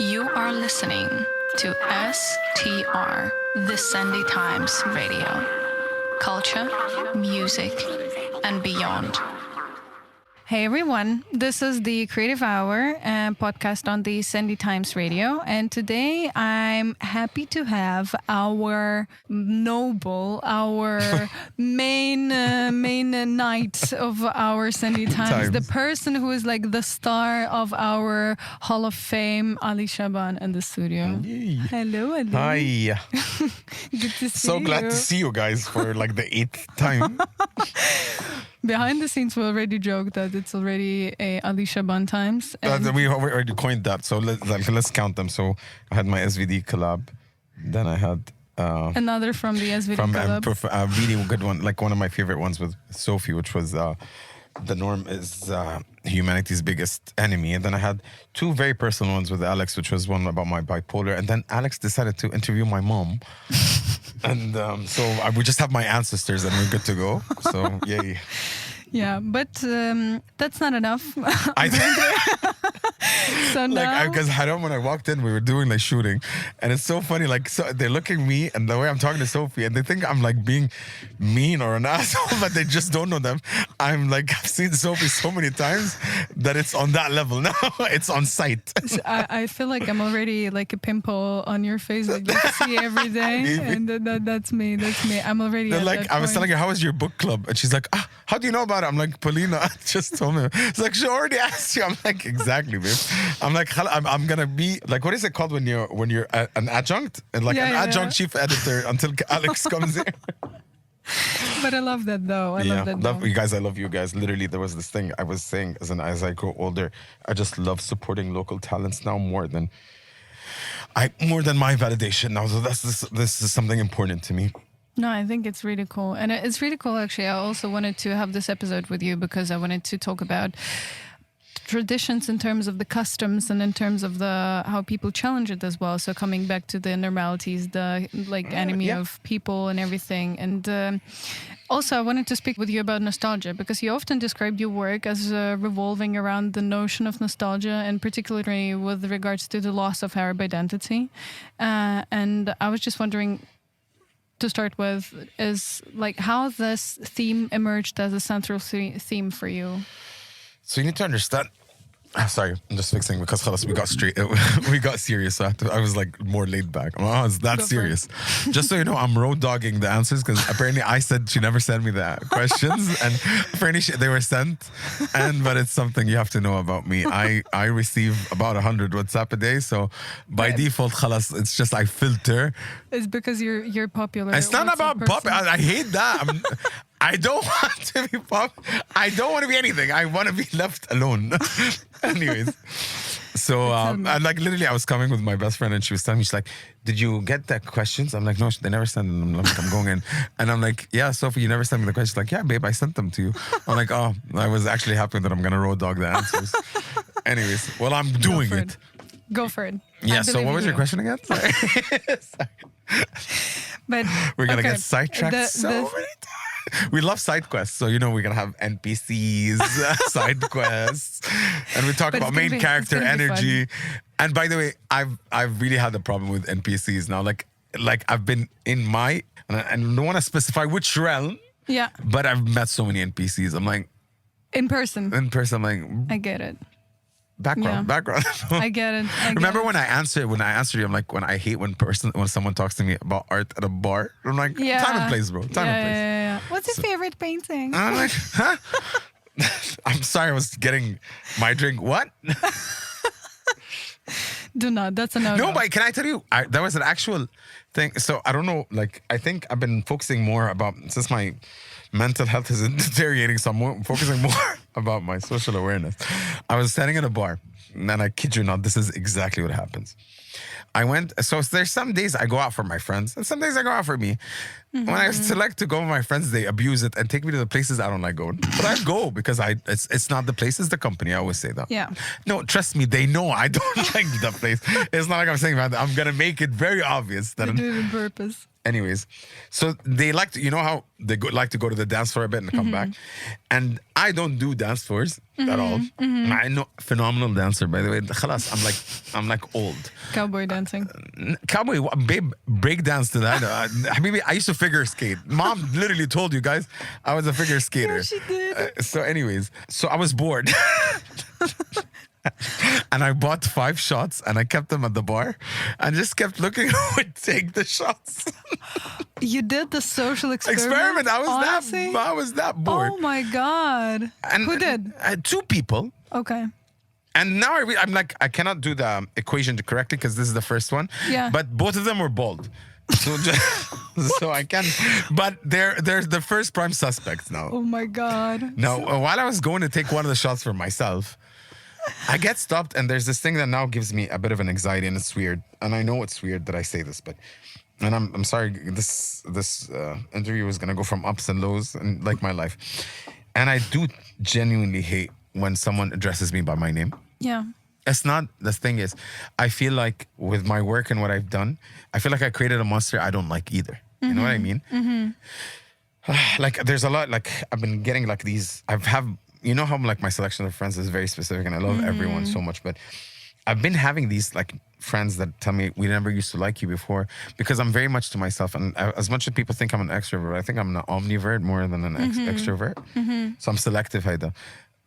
You are listening to STR, the Sunday Times Radio. Culture, music, and beyond. Hey everyone, this is the Creative Hour podcast on the Sunday Times Radio, and today I'm happy to have our noble, our main knight of our Sunday Times, the person who is like the star of our Hall of Fame, Ali Shaban, in the studio. Yay. Hello, Ali. Hi. Good to see you. So glad to see you guys for like the 8th time. Behind the scenes, we already joked that it's already a Ali Shaban times. We already coined that, so let's count them. So I had my SVD collab, then I had another from the SVD collab. A really good one, like one of my favorite ones with Sophie, which was the norm is humanity's biggest enemy. And then I had two very personal ones with Alex, which was one about my bipolar. And then Alex decided to interview my mom. And so we just have my ancestors and we're good to go. So, yay. Yeah, but that's not enough. So now, because when I walked in, we were doing like shooting, and it's so funny. Like, so they're looking at me and the way I'm talking to Sophie, and they think I'm like being mean or an asshole, but they just don't know them. I'm like, I've seen Sophie so many times that it's on that level now. It's on site. I feel like I'm already like a pimple on your face that you see every day, and that's me. That's me. I'm already. They're like, I was telling her, how was your book club? And she's like, how do you know about it? I'm like, Paulina just told me. It's like, she already asked you. I'm like, exactly, babe. I'm like, I'm gonna be like, what is it called when you're an adjunct? And like an adjunct chief editor until Alex comes in. But I love that though. I love you guys. I love you guys. Literally, there was this thing I was saying as I grow older, I just love supporting local talents now more than my validation now. So this is something important to me. No, I think it's really cool. And it's really cool, actually. I also wanted to have this episode with you because I wanted to talk about traditions in terms of the customs and in terms of how people challenge it as well. So coming back to the normalities, the enemy of people and everything. And also I wanted to speak with you about nostalgia, because you often described your work as revolving around the notion of nostalgia, and particularly with regards to the loss of Arab identity. And I was just wondering, to start with, is like how this theme emerged as a central theme for you. So you need to understand. Sorry, I'm just fixing because we got serious. So I was like more laid back. Oh, it's that serious. Just so you know, I'm road dogging the answers because apparently I said she never sent me the questions, and apparently they were sent. But it's something you have to know about me. I receive about 100 WhatsApp a day, so by default, it's just I filter. It's because you're popular. It's not about popular. I hate that. I don't want to be I don't want to be anything. I want to be left alone. Anyways. So, and like literally I was coming with my best friend and she was telling me, she's like, did you get the questions? I'm like, no, they never sent them. I'm going in. And I'm like, yeah, Sophie, you never sent me the questions. She's like, yeah, babe, I sent them to you. I'm like, oh, I was actually happy that I'm going to road dog the answers. Anyways, well, I'm doing it. Go for it. Yeah, so what was your question again? Sorry. But we're going to get sidetracked so many times. We love side quests, so we're gonna have NPCs, side quests, and we talk about main character energy. And by the way, I've really had a problem with NPCs now. Like I've been in and I don't want to specify which realm. Yeah. But I've met so many NPCs. I'm like, in person. I'm like, I get it. Background. I get it. Remember when I answered you, I'm like, when I hate when someone talks to me about art at a bar, I'm like, time and place, bro. Time and place. Yeah. What's your favorite painting? I'm like, huh? I'm sorry, I was getting my drink. What? Do not. That's a no. No, but can I tell you, that was an actual thing. So I don't know. Like, I think I've been focusing more about, since my mental health is deteriorating, so I'm focusing more about my social awareness. I was standing in a bar, and I kid you not, this is exactly what happens. So there's some days I go out for my friends, and some days I go out for me. Mm-hmm. When I select to go with my friends, they abuse it and take me to the places I don't like going. But I go because it's not the place, it's the company. I always say that. Yeah. No, trust me, they know I don't like the place. It's not like I'm saying that. I'm going to make it very obvious that you do it on purpose. Anyways, so they like to, you know how they like to go to the dance floor a bit and come back, and I don't do dance floors at all. I'm a phenomenal dancer, by the way. خلاص, I'm like old. Cowboy dancing. Cowboy, babe, break dance to that. Habibi, I used to figure skate. Mom literally told you guys I was a figure skater. Yeah, she did. So anyways, so I was bored. And I bought 5 shots and I kept them at the bar and just kept looking who would take the shots. You did the social experiment? I Honestly? was that bored. Oh my God. And Who did? 2 people. Okay. And now I'm like, I cannot do the equation correctly because this is the first one. Yeah. But both of them were bald. So, so I can, but they're the first prime suspects now. Oh my God. Now, while I was going to take one of the shots for myself, I get stopped, and there's this thing that now gives me a bit of an anxiety, and it's weird. And I know it's weird that I say this, but, and I'm sorry, this interview is gonna go from ups and lows, and like my life. And I do genuinely hate when someone addresses me by my name. Yeah. It's not, the thing is, I feel like with my work and what I've done, I feel like I created a monster I don't like either. You know what I mean? Like, there's a lot, like, I've been getting like these, you know how like my selection of friends is very specific and I love everyone so much, but I've been having these like friends that tell me we never used to like you before because I'm very much to myself, and as much as people think I'm an extrovert, I think I'm an omnivert more than an extrovert. So I'm selective, Haida.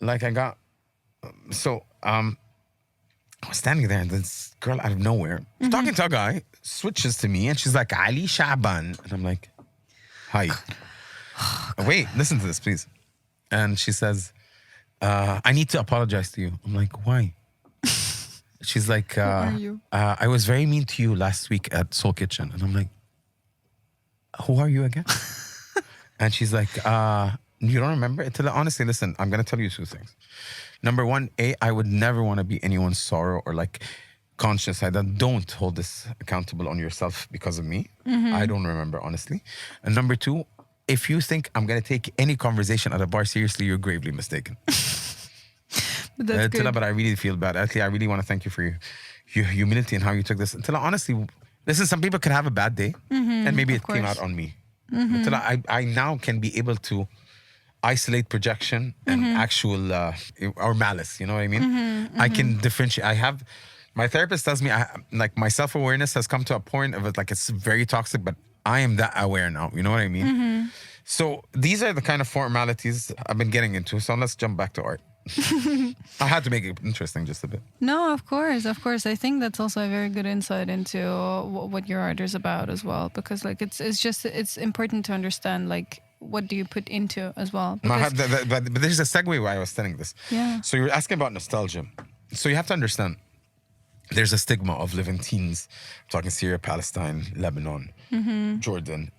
Like I got, so I was standing there and this girl out of nowhere, talking to a guy, switches to me and she's like, Ali Shaban. And I'm like, hi. Wait, listen to this, please. And she says, I need to apologize to you. I'm like, why? She's like, Who are you? I was very mean to you last week at Soul Kitchen. And I'm like, who are you again? And she's like, you don't remember? Honestly, listen, I'm going to tell you 2 things. Number 1, I would never want to be anyone's sorrow or like conscious. Don't hold this accountable on yourself because of me. I don't remember, honestly. And number 2, if you think I'm going to take any conversation at a bar seriously, you're gravely mistaken. But that's good. But I really feel bad. Actually, I really want to thank you for your humility and how you took this. Until honestly, listen, some people could have a bad day and maybe it came out on me. Until I now can be able to isolate projection and actual or malice, you know what I mean? I can differentiate. My therapist tells me like my self-awareness has come to a point of it, like it's very toxic, but I am that aware now, you know what I mean? So these are the kind of formalities I've been getting into. So let's jump back to art. I had to make it interesting just a bit. No, of course. I think that's also a very good insight into what your art is about as well, because like it's important to understand like what do you put into as well. But there's a segue why I was telling this. Yeah. So you're asking about nostalgia. So you have to understand there's a stigma of living teens, talking Syria, Palestine, Lebanon, Jordan.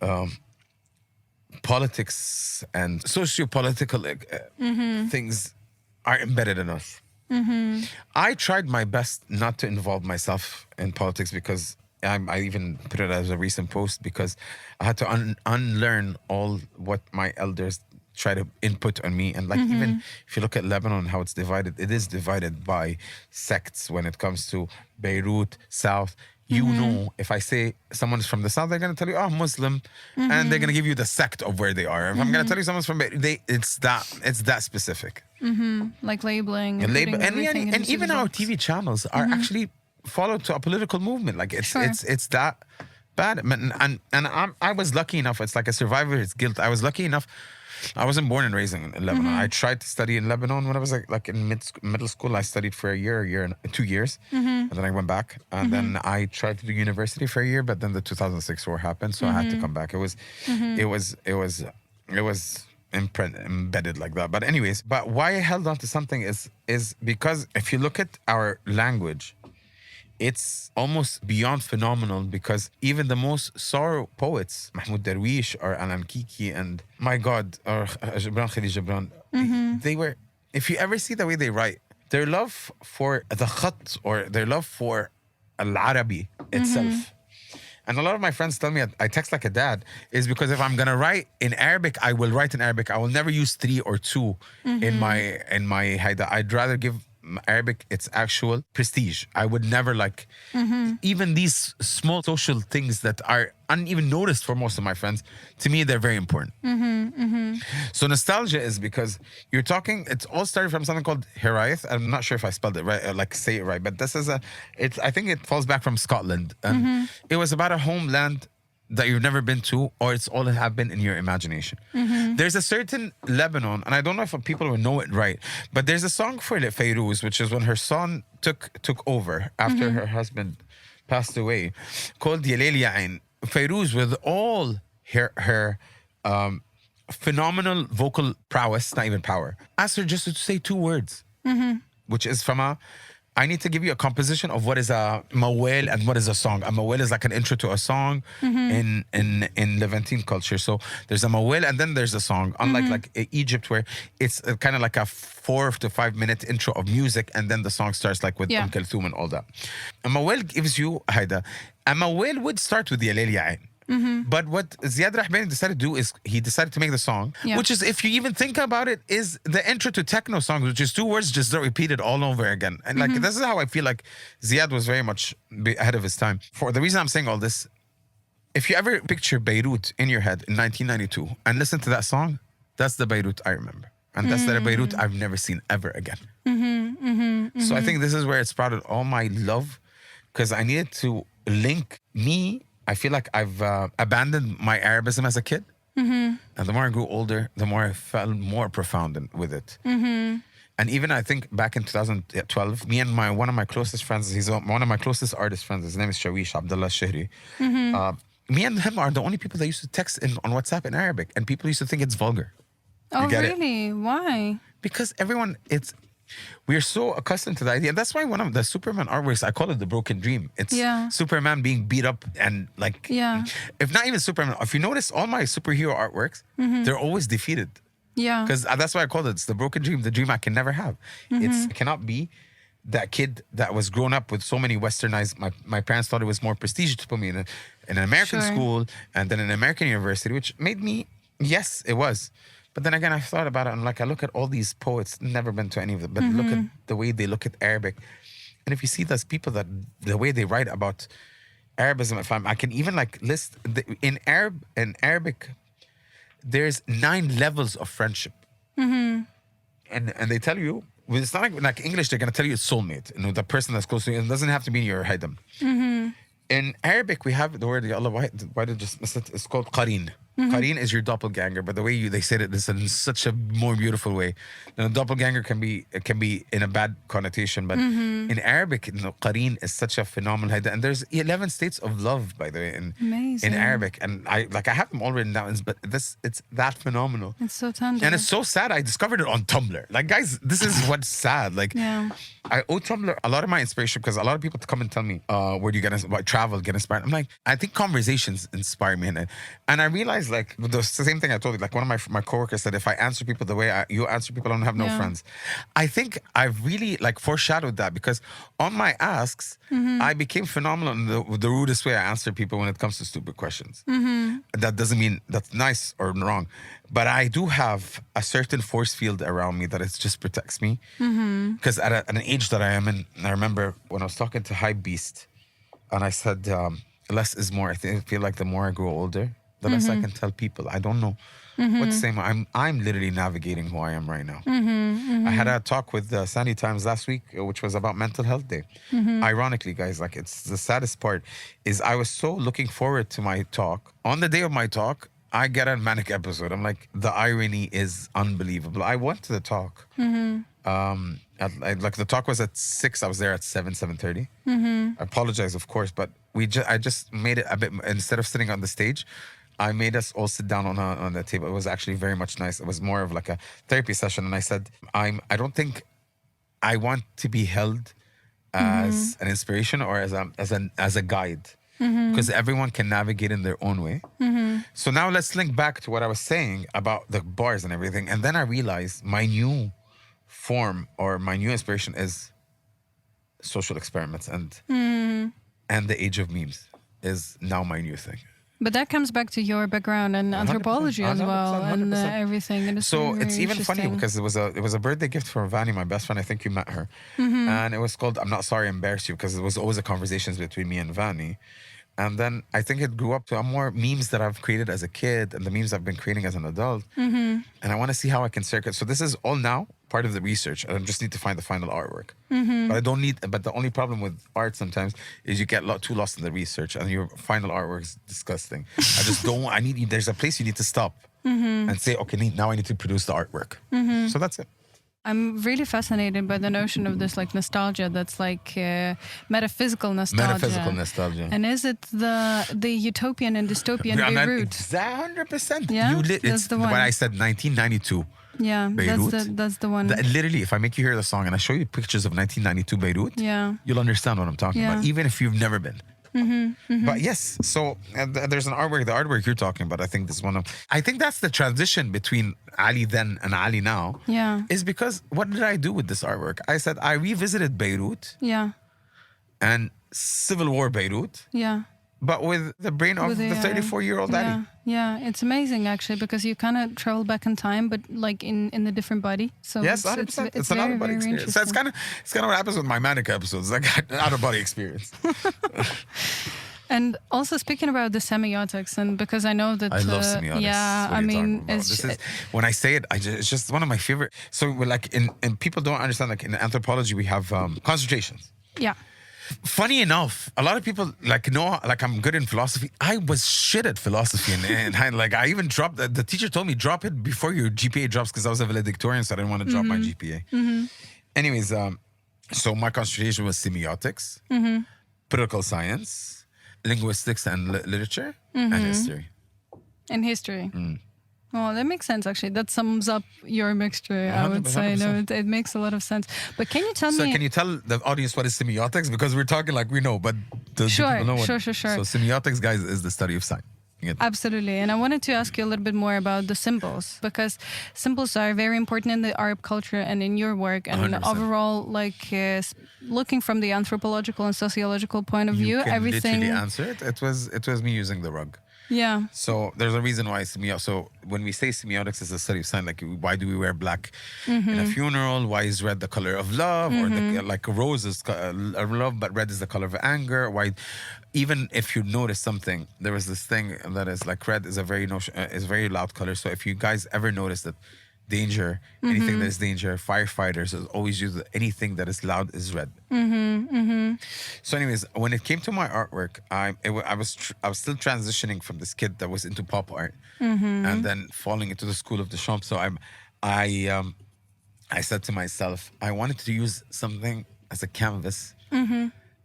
Politics and socio-political things are embedded in us. I tried my best not to involve myself in politics because I even put it as a recent post because I had to unlearn all what my elders try to input on me. And like even if you look at Lebanon, how it's divided, it is divided by sects when it comes to Beirut, South. You know, if I say someone's from the South, they're going to tell you, oh, Muslim. And they're going to give you the sect of where they are. If I'm going to tell you someone's from Beirut, it's that specific. Like labeling. And everything and into even the our box. TV channels are actually followed to a political movement. Like it's that bad. And I was lucky enough. It's like a survivor's guilt. I was lucky enough. I wasn't born and raised in Lebanon. I tried to study in Lebanon when I was like in middle school. I studied for a year and 2 years, and then I went back. And then I tried to do university for a year, but then the 2006 war happened, so I had to come back. It was embedded like that. But anyways, but why I held on to something is because if you look at our language, it's almost beyond phenomenal because even the most sorrow poets, Mahmoud Darwish or Alan Kiki and my God, or Gibran Khalil Gibran, they were, if you ever see the way they write, their love for the khat or their love for al-Arabi itself. And a lot of my friends tell me I text like a dad is because if I'm going to write in Arabic, I will write in Arabic. I will never use 3 or 2 in my haida. I'd rather give Arabic, it's actual prestige. I would never like even these small social things that are uneven noticed for most of my friends. To me, they're very important. So nostalgia is because you're talking. It's all started from something called Hiraeth. I'm not sure if I spelled it right, or like say it right, but this is I think it falls back from Scotland, and it was about a homeland that you've never been to, or it's all have been in your imagination. There's a certain Lebanon, and I don't know if people will know it right, but there's a song for it, Fairuz, which is when her son took over after her husband passed away, called Ya Layl Ya Ain. Fairuz, with all her phenomenal vocal prowess, not even power, asked her just to say 2 words, which is from I need to give you a composition of what is a mawel and what is a song. A mawel is like an intro to a song in Levantine culture. So there's a mawel and then there's a song. Unlike like Egypt, where it's kind of like a 4 to 5 minute intro of music, and then the song starts like with Kulthum and all that. A mawel gives you haida. A mawel would start with Ya Layl Ya Ain. But what Ziad Rahbani decided to do is he decided to make the song, which is, if you even think about it, is the intro to techno songs, which is 2 words just repeated all over again. And like this is how I feel like Ziad was very much ahead of his time. For the reason I'm saying all this, if you ever picture Beirut in your head in 1992 and listen to that song, that's the Beirut I remember. And that's the Beirut I've never seen ever again. So I think this is where it sprouted all my love, because I needed to link me. I feel like I've abandoned my Arabism as a kid. And the more I grew older, the more I fell more profound with it. And even I think back in 2012, me and one of my closest friends, he's one of my closest artist friends, his name is Shawish Abdullah Shihri. Me and him are the only people that used to text on WhatsApp in Arabic, and people used to think it's vulgar. Oh, really? Why? Because we're so accustomed to the idea. And that's why one of the Superman artworks, I call it the broken dream. It's Superman being beat up and like, if not even Superman, if you notice all my superhero artworks, they're always defeated. Because that's why I call it, it's the broken dream, the dream I can never have. It cannot be that kid that was grown up with so many westernized, my parents thought it was more prestigious to put me in an American school and then an American university, which made me, yes, it was. But then again, I thought about it, and like I look at all these poets, never been to any of them, but look at the way they look at Arabic. And if you see those people, that the way they write about Arabism, I can even like list in Arabic, there's 9 levels of friendship. And they tell you, well, it's not like English, they're gonna tell you it's soulmate, the person that's close to you. It doesn't have to be your haidam. In Arabic, we have the word, Allah, why did I just miss it? It's called qareen. Qareen is your doppelganger, but the way they said it is in such a more beautiful way. Doppelganger can be in a bad connotation, but in Arabic, qareen is such a phenomenal haida. And there's 11 states of love, by the way, in Arabic. And I have them all written down, but it's that phenomenal. It's so tender. And it's so sad. I discovered it on Tumblr. Like, guys, this is what's sad. Like, I owe Tumblr a lot of my inspiration, because a lot of people come and tell me, where do you travel, get inspired? I'm like, I think conversations inspire me. And I realized, like, the same thing I told you, like one of my coworkers said, if I answer people the way you answer people, I don't have no friends. I think I've really like foreshadowed that, because on my asks, I became phenomenal in the rudest way I answer people when it comes to stupid questions. That doesn't mean that's nice or wrong, but I do have a certain force field around me that it just protects me. Because at an age that I am in, I remember when I was talking to Hype Beast, and I said, less is more. I feel like the more I grow older, the less I can tell people. I don't know what to say. I'm literally navigating who I am right now. I had a talk with Sandy Times last week, which was about Mental Health Day. Ironically, guys, like, it's the saddest part is I was so looking forward to my talk. On the day of my talk, I get a manic episode. I'm like, the irony is unbelievable. I went to the talk. Like the talk was at 6. I was there at 7:30. I apologize, of course, but I just made it a bit. Instead of sitting on the stage, I made us all sit down on the table. It was actually very much nice. It was more of like a therapy session, and I said, I don't think I want to be held as an inspiration or as a guide. Because everyone can navigate in their own way. So now let's link back to what I was saying about the bars and everything. And then I realized my new form or my new inspiration is social experiments, and the age of memes is now my new thing. But that comes back to your background and 100%, anthropology as well, 100%, and 100%. everything. And So very, it's very even funny interesting. because it was a birthday gift for Vani, my best friend. I think you met her, and it was called "I'm Not Sorry I Embarrassed You" because it was always a conversations between me and Vani. And then I think it grew up to more memes that I've created as a kid and the memes I've been creating as an adult. And I want to see how I can circuit. So this is all now part of the research. I just need to find the final artwork. But I don't need. But the only problem with art sometimes is you get too lost in the research and your final artwork is disgusting. I just don't. I need. There's a place you need to stop and say, okay, now I need to produce the artwork. So that's it. I'm really fascinated by the notion of this like nostalgia that's like metaphysical nostalgia. Metaphysical nostalgia. And is it the utopian and dystopian Beirut? 100%. Yeah, that's the one. When I said 1992. Yeah, Beirut. that's the one. Literally, if I make you hear the song and I show you pictures of 1992 Beirut, Yeah. you'll understand what I'm talking about, even if you've never been. But yes, so there's an artwork, the artwork you're talking about, I think this is one of, I think that's the transition between Ali then and Ali now. Yeah. Is because what did I do with this artwork? I said I revisited Beirut Yeah. and Civil War Beirut, Yeah. but with the brain of With the 34-year-old yeah, Ali. yeah, it's amazing actually because you kind of travel back in time, but like in a different body. So Yes, it's 100%. It's very, an out-of-body very experience. So interesting. it's kind of what happens with my manic episodes, like out-of-body experience. And also speaking about the semiotics, and because I know that I love semiotics. Yeah, What are I you mean, talking about? it's This is, when I say it, it's just one of my favorite. So we're like and people don't understand. Like in anthropology, we have concentrations. yeah, Funny enough, a lot of people like know like I'm good in philosophy. I was shit at philosophy, and I even dropped. The teacher told me drop it before your GPA drops because I was a valedictorian, so I didn't want to drop my GPA. Anyways, so my concentration was semiotics, political science, linguistics and literature, and history. in history. Oh, that makes sense actually. That sums up your mixture, I would say. No, 100%. it makes a lot of sense. But can you tell So me? can you tell the audience what is semiotics? Because we're talking like we know, but do Sure, people know what? sure. So semiotics, guys, is the study of sign. Absolutely. And I wanted to ask you a little bit more about the symbols because symbols are very important in the Arab culture and in your work and 100%. overall, like looking from the anthropological and sociological point of view, You can everything. literally answer it. It was me using the rug. Yeah. So there's a reason why semiotics. So when we say semiotics is the study of sign, like why do we wear black in a funeral? Why is red the color of love? Or like a rose is love, but red is the color of anger? Why? Even if you notice something, there is this thing that is like red is a very loud color. So if you guys ever notice that danger, anything that is danger, firefighters always use anything that is loud is red. So anyways, when it came to my artwork, I was still transitioning from this kid that was into pop art and then falling into the school of the champ. So I said to myself, I wanted to use something as a canvas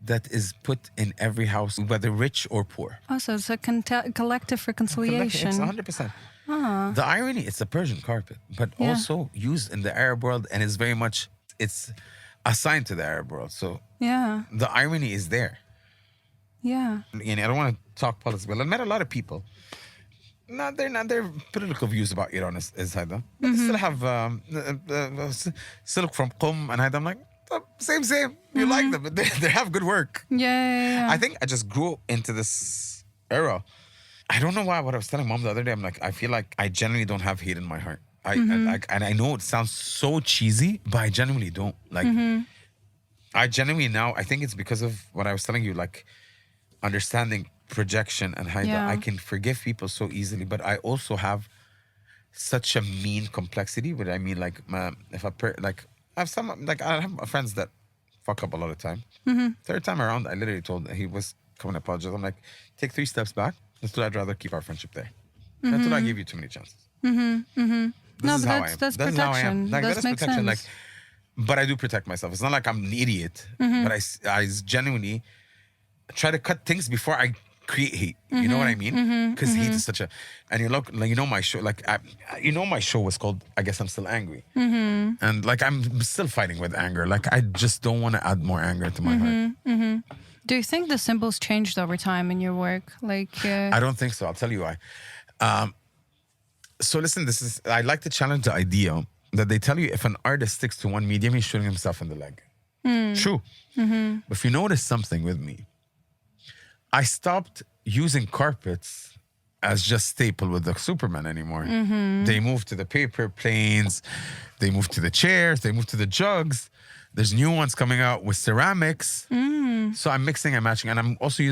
that is put in every house, whether rich or poor. Also, it's a collective reconciliation. It's 100%. The irony, it's a Persian carpet, but also used in the Arab world, and it's very much, it's assigned to the Arab world. So Yeah. the irony is there. Yeah. I don't want to talk politics, but I met a lot of people. Not their political views about Iran is هذا. But they still have silk from Qum and هذا. I'm like, same. You like them, but they have good work. Yeah. I think I just grew into this era. I don't know why. What I was telling mom the other day, I'm like, I feel like I genuinely don't have hate in my heart. And I know it sounds so cheesy, but I genuinely don't. Like, I genuinely now, I think it's because of what I was telling you, like understanding projection and how I can forgive people so easily. But I also have such a mean complexity. But I mean, like, if I have friends that fuck up a lot of time. Third time around, I literally told he was coming to apologize. I'm like, take 3 steps back. I'd rather keep our friendship there. Until I give you too many chances. No, but that's This is how I am. protection. Like, That that is makes protection. sense. Like, but I do protect myself. It's not like I'm an idiot. But I genuinely try to cut things before I create hate. You know what I mean? Because hate is such a. And you look, like, you know my show. Like, my show was called I Guess I'm Still Angry. And like I'm still fighting with anger. Like I just don't want to add more anger to my heart. Do you think the symbols changed over time in your work? Like, I don't think so. I'll tell you why. So listen, I like to challenge the idea that they tell you if an artist sticks to one medium, he's shooting himself in the leg. True. But if you notice something with me, I stopped using carpets as just staple with the Superman anymore. They moved to the paper planes, they moved to the chairs, they moved to the jugs. There's new ones coming out with ceramics. So I'm mixing and matching, and I'm also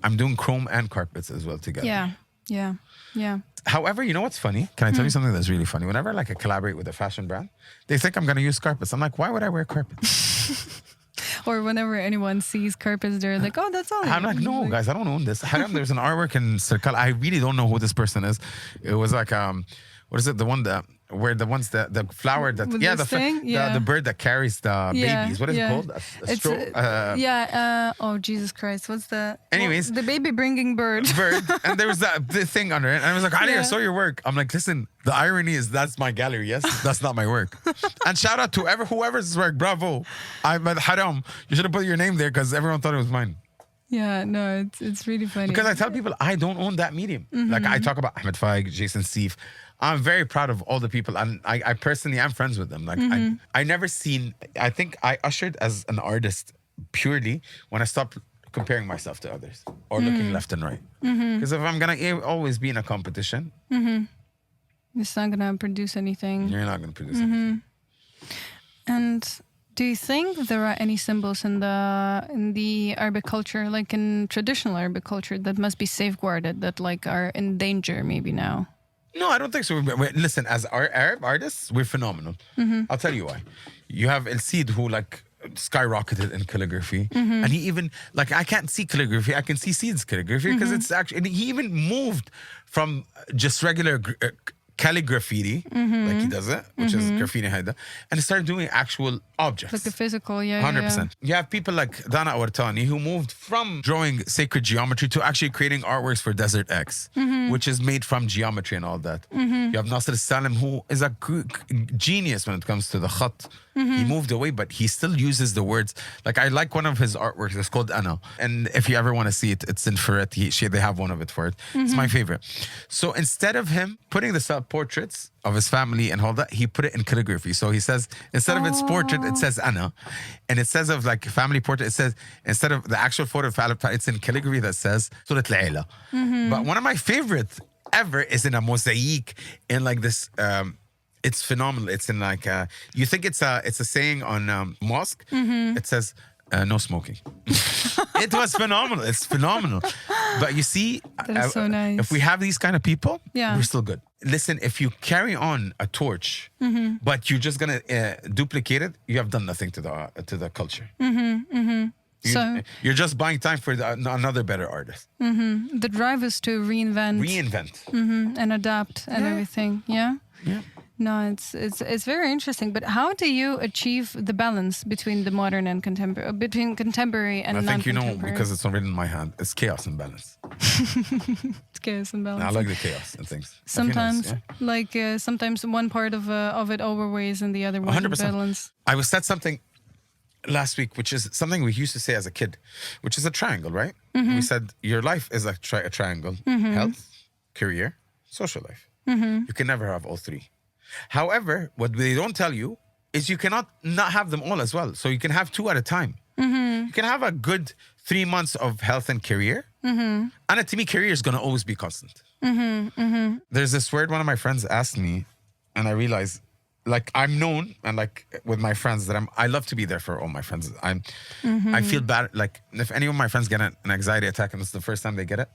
I'm doing chrome and carpets as well together. Yeah. However, you know what's funny? Can I tell you something that's really funny? Whenever I collaborate with a fashion brand, they think I'm going to use carpets. I'm like, why would I wear carpets? Or whenever anyone sees carpets, they're like, oh, that's all. I'm like, no, guys, I don't own this. There's an artwork in Circle. I really don't know who this person is. It was like, what is it? The one that, where the ones that, the flower that, With yeah, this thing? Yeah. the bird that carries the babies. What is it called? Oh, Jesus Christ. What's the, anyways. the baby bringing bird. And there was the thing under it. And I was like, Ali, I saw your work. I'm like, listen, the irony is that's my gallery. Yes, that's not my work. And shout out to whoever's work. Bravo. I'm at Haram. You should have put your name there because everyone thought it was mine. Yeah, no, it's really funny. Because I tell people I don't own that medium. Like I talk about Ahmed Faik, Jason Seif. I'm very proud of all the people, and I personally am friends with them. Like I never seen. I think I ushered as an artist purely when I stopped comparing myself to others or looking left and right. Because if I'm gonna always be in a competition, it's not gonna produce anything. You're not gonna produce anything. And do you think there are any symbols in the Arabic culture, like in traditional Arabic culture, that must be safeguarded, that like are in danger maybe now? No, I don't think so. Listen, as our Arab artists, we're phenomenal. I'll tell you why. You have El Cid, who skyrocketed in calligraphy, and he even I can't see calligraphy, I can see Cid's calligraphy because it's actually. And he even moved from just regular calligraphy, like he does it, which is graffiti haida, and he started doing actual objects. Like the physical, 100%. You have people like Dana Awartani who moved from drawing sacred geometry to actually creating artworks for Desert X, which is made from geometry and all that. You have Nasser Salim, who is a genius when it comes to the khat. He moved away, but he still uses the words. Like I like one of his artworks. It's called Ana, and if you ever want to see it, it's in Ferret. They have one of it for it. It's my favorite. So instead of him putting the self-portraits of his family and all that, he put it in calligraphy. So he says, instead of its portrait, it says Ana. And it says of family portrait, it says, instead of the actual photo of it's in calligraphy that says Surat al-Aila. But one of my favorite ever is in a mosaic in this, it's phenomenal. It's in you think it's a saying on mosque. It says, no smoking. It was phenomenal. It's phenomenal. But you see, that is so nice. If we have these kind of people, we're still good. Listen, if you carry on a torch, but you're just gonna duplicate it, you have done nothing to the culture. You're just buying time for another better artist. The drive is to reinvent, and adapt and everything. Yeah. No, it's very interesting. But how do you achieve the balance between the modern and contemporary, between contemporary and non-contemporary? I think because it's already in my hand. It's chaos and balance. It's chaos and balance. I like the chaos and things. Sometimes, sometimes one part of it overweighs and the other one 100%. Balance. I said something last week, which is something we used to say as a kid, which is a triangle, right? We said your life is a triangle: health, career, social life. You can never have all three. However, what they don't tell you is you cannot not have them all as well. So you can have two at a time. You can have a good 3 months of health and career. And to me, career is going to always be constant. There's this word one of my friends asked me, and I realized, I'm known, and with my friends, that I love to be there for all my friends. I feel bad. If any of my friends get an anxiety attack and it's the first time they get it,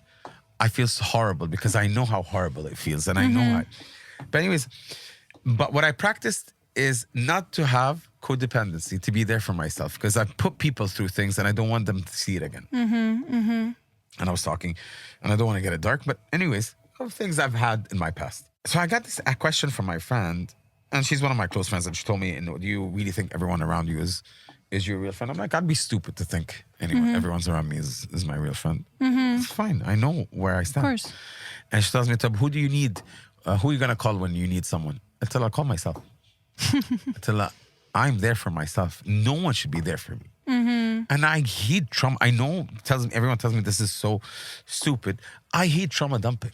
I feel horrible because I know how horrible it feels. And I know but anyways, but what I practiced is not to have codependency, to be there for myself, because I put people through things and I don't want them to see it again. And I was talking, and I don't want to get it dark, but anyways, of things I've had in my past. So I got a question from my friend, and she's one of my close friends, and she told me, do you really think everyone around you is your real friend? I'm like, I'd be stupid to think everyone's around me is my real friend. It's fine. I know where I stand. Of course. And she tells me, who do you need? Who are you going to call when you need someone? Until I call myself. Until I'm there for myself. No one should be there for me. And I hate trauma. I know everyone tells me this is so stupid. I hate trauma dumping.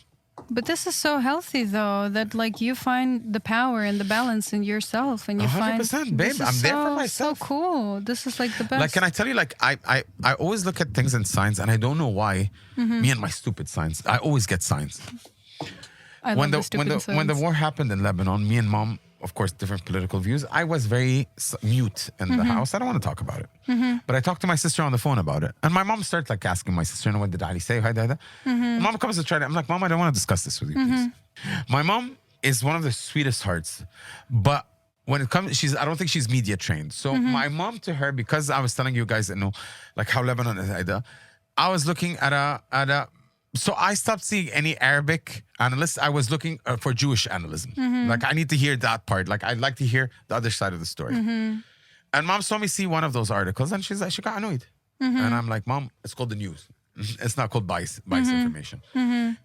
But this is so healthy, though, that you find the power and the balance in yourself, and you 100%, babe. I'm there for myself. So cool. This is the best. Can I tell you? I always look at things in signs, and I don't know why. Me and my stupid signs. I always get signs. I when love the the when stupid the when the songs. war happened in Lebanon, me and mom, of course, different political views. I was very mute in the house. I don't want to talk about it. But I talked to my sister on the phone about it, and my mom started like asking my sister, "What did Ali say?" And mom comes to try to. I'm like, "Mom, I don't want to discuss this with you, please." My mom is one of the sweetest hearts, but when it comes, I don't think she's media trained. So my mom to her, because I was telling you guys that know, like how Lebanon is, I was looking at a. So I stopped seeing any Arabic analysts. I was looking for Jewish analysis. Like I need to hear that part. Like I'd like to hear the other side of the story. And mom saw me see one of those articles, and she's like, she got annoyed. And I'm like, Mom, it's called the news. It's not called bias information.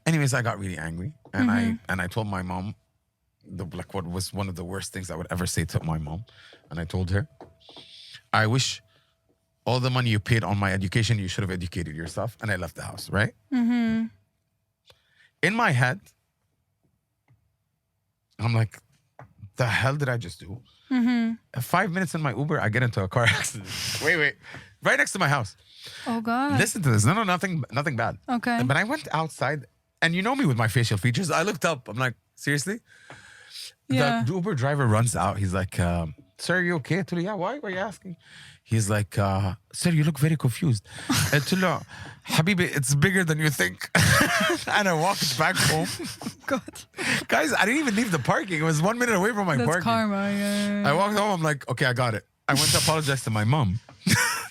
Anyways, I got really angry, and I told my mom, like what was one of the worst things I would ever say to my mom, and I told her, I wish all the money you paid on my education, you should have educated yourself. And I left the house, right? In my head, I'm like, the hell did I just do? 5 minutes in my Uber, I get into a car accident. Wait. Right next to my house. Oh God. Listen to this. No, nothing bad. Okay. But I went outside, and you know me with my facial features. I looked up. I'm like, seriously? Yeah. The Uber driver runs out. He's like, sir, are you okay? I told him, yeah, why? Why are you asking? He's like, sir, you look very confused. I told him, Habibi, it's bigger than you think. And I walked back home. God. Guys, I didn't even leave the parking. It was 1 minute away from my That's parking. karma. Yeah. I walked home. I'm like, okay, I got it. I went to apologize to my mom.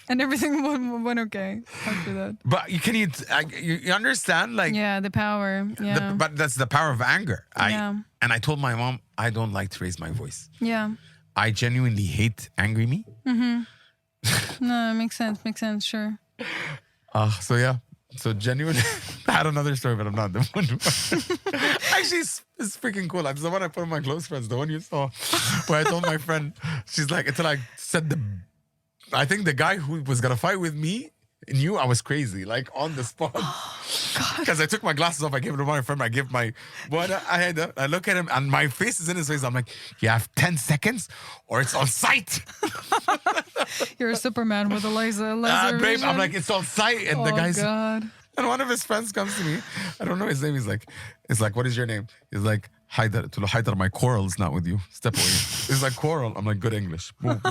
And everything went okay after that. But you understand? Like, Yeah, the power. Yeah. but that's the power of anger. Yeah. And I told my mom, I don't like to raise my voice. Yeah. I genuinely hate angry me. No, it makes sense. Makes sense. Sure. So yeah. So genuinely, I had another story, but I'm not the one. Actually, it's freaking cool. It's the one I put on my close friends, the one you saw, where I told my friend, she's like, until I said I think the guy who was gonna fight with me knew I was crazy, like on the spot. Because I took my glasses off, I gave it to my friend, I give my what I look at him and my face is in his face. I'm like, you have 10 seconds or it's on sight. You're a Superman with a laser Babe, vision. I'm like, it's on sight. And the guy's God. and one of his friends comes to me. I don't know his name. He's like, what is your name? He's like, Haidar. Haidar, my quarrel's not with you. Step away. He's like, quarrel. I'm like, good English. Move.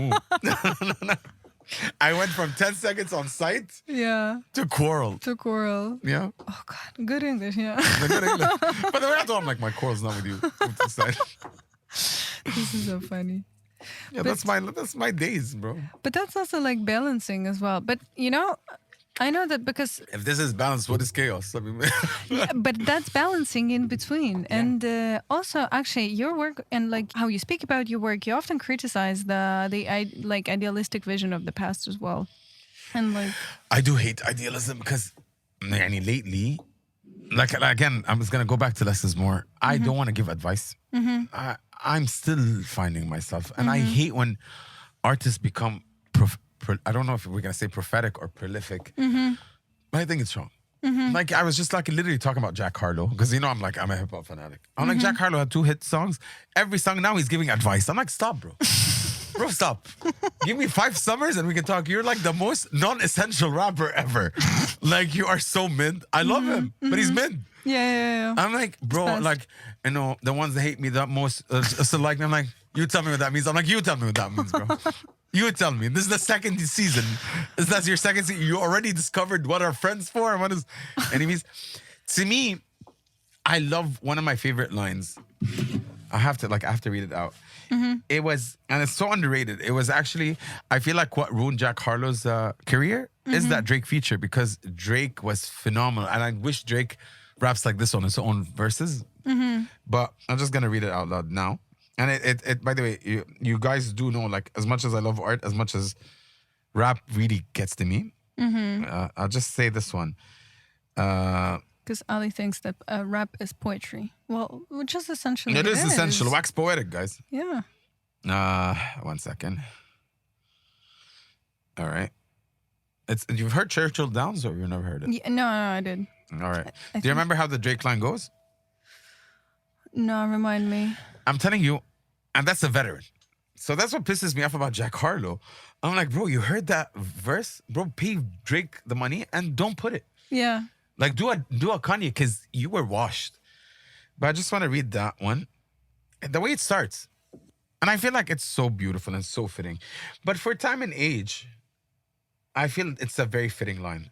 I went from 10 seconds on sight Yeah. to quarrel. To quarrel. Yeah. Oh God. Good English. Yeah. The good English. But the way I told him, like, my quarrel's not with you. Move to the side. This is so funny. Yeah, But- that's my days, bro. But that's also like balancing as well. But you know, I know that because, If this is balance, what is chaos? I mean, but that's balancing in between. And also, actually, your work and like how you speak about your work, you often criticize like idealistic vision of the past as well. And like, I do hate idealism because lately, like again, I'm just gonna go back to less is more. I don't want to give advice. I'm still finding myself, and I hate when artists become. I don't know if we're gonna say prophetic or prolific, but I think it's wrong. Like I was just like literally talking about Jack Harlow because I'm a hip hop fanatic. I'm like Jack Harlow had 2 hit songs. Every song now he's giving advice. I'm like, stop, bro. Bro, stop. Give me 5 summers and we can talk. You're like the most non-essential rapper ever. Like you are so mid. I love him, but he's mid. yeah. I'm like, bro, best. like, the ones that hate me the most still like me. I'm like, you tell me what that means. I'm like, you tell me what that means, bro. You tell me. This is the second season. That's your second season. You already discovered what are friends for and what is enemies. To me, I love one of my favorite lines. I have to read it out. It was, and it's so underrated. It was actually, I feel like what ruined Jack Harlow's career is that Drake feature because Drake was phenomenal. And I wish Drake raps like this on his own verses. But I'm just going to read it out loud now. And it by the way, you guys do know, like, as much as I love art, as much as rap really gets to me, I'll just say this one. Because Ali thinks that rap is poetry. Well, which is essentially It is essential. Wax poetic, guys. Yeah. 1 second. All right. You've heard Churchill Downs or you've never heard it? Yeah, no, I did. All right. I Do think- you remember how the Drake line goes? No, remind me. I'm telling you, and that's a veteran. So that's what pisses me off about Jack Harlow. I'm like, bro, you heard that verse? Bro, pay Drake the money and don't put it. Yeah. Like, do a Kanye because you were washed. But I just want to read that one. The way it starts. And I feel like it's so beautiful and so fitting. But for time and age, I feel it's a very fitting line.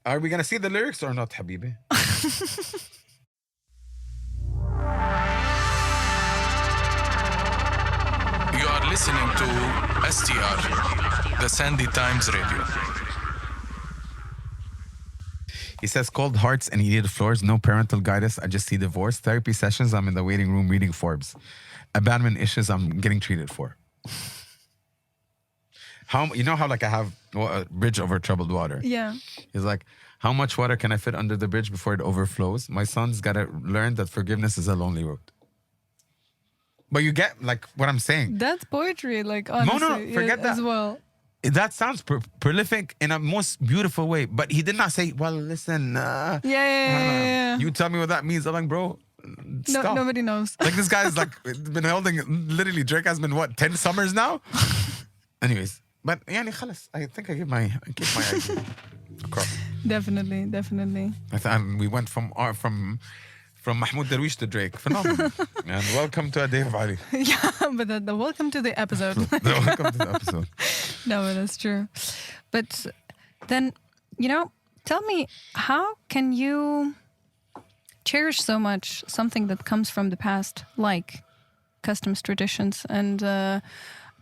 Are we going to see the lyrics or not, Habibi? You are listening to STR, the Sandy Times Radio. He says, cold hearts and heated floors, no parental guidance, I just see divorce. Therapy sessions, I'm in the waiting room reading Forbes. Abandonment issues, I'm getting treated for. You know how like I have a bridge over troubled water? Yeah. He's like, how much water can I fit under the bridge before it overflows? My son's got to learn that forgiveness is a lonely road. But you get like what I'm saying. That's poetry, like honestly. No, forget that. As well. That sounds prolific in a most beautiful way. But he did not say, well, listen. Yeah. You tell me what that means. I'm like, bro, stop. No, nobody knows. Like this guy's like been holding, literally Drake has been what, 10 summers now? Anyways, but yani khalas, I think I gave my idea across. Definitely. We went from Mahmoud Darwish to Drake. Phenomenal. And welcome to a day of Ali. Yeah, but the welcome to the episode. Welcome to the episode. No, but that's true. But then, tell me, how can you cherish so much something that comes from the past, like customs, traditions, and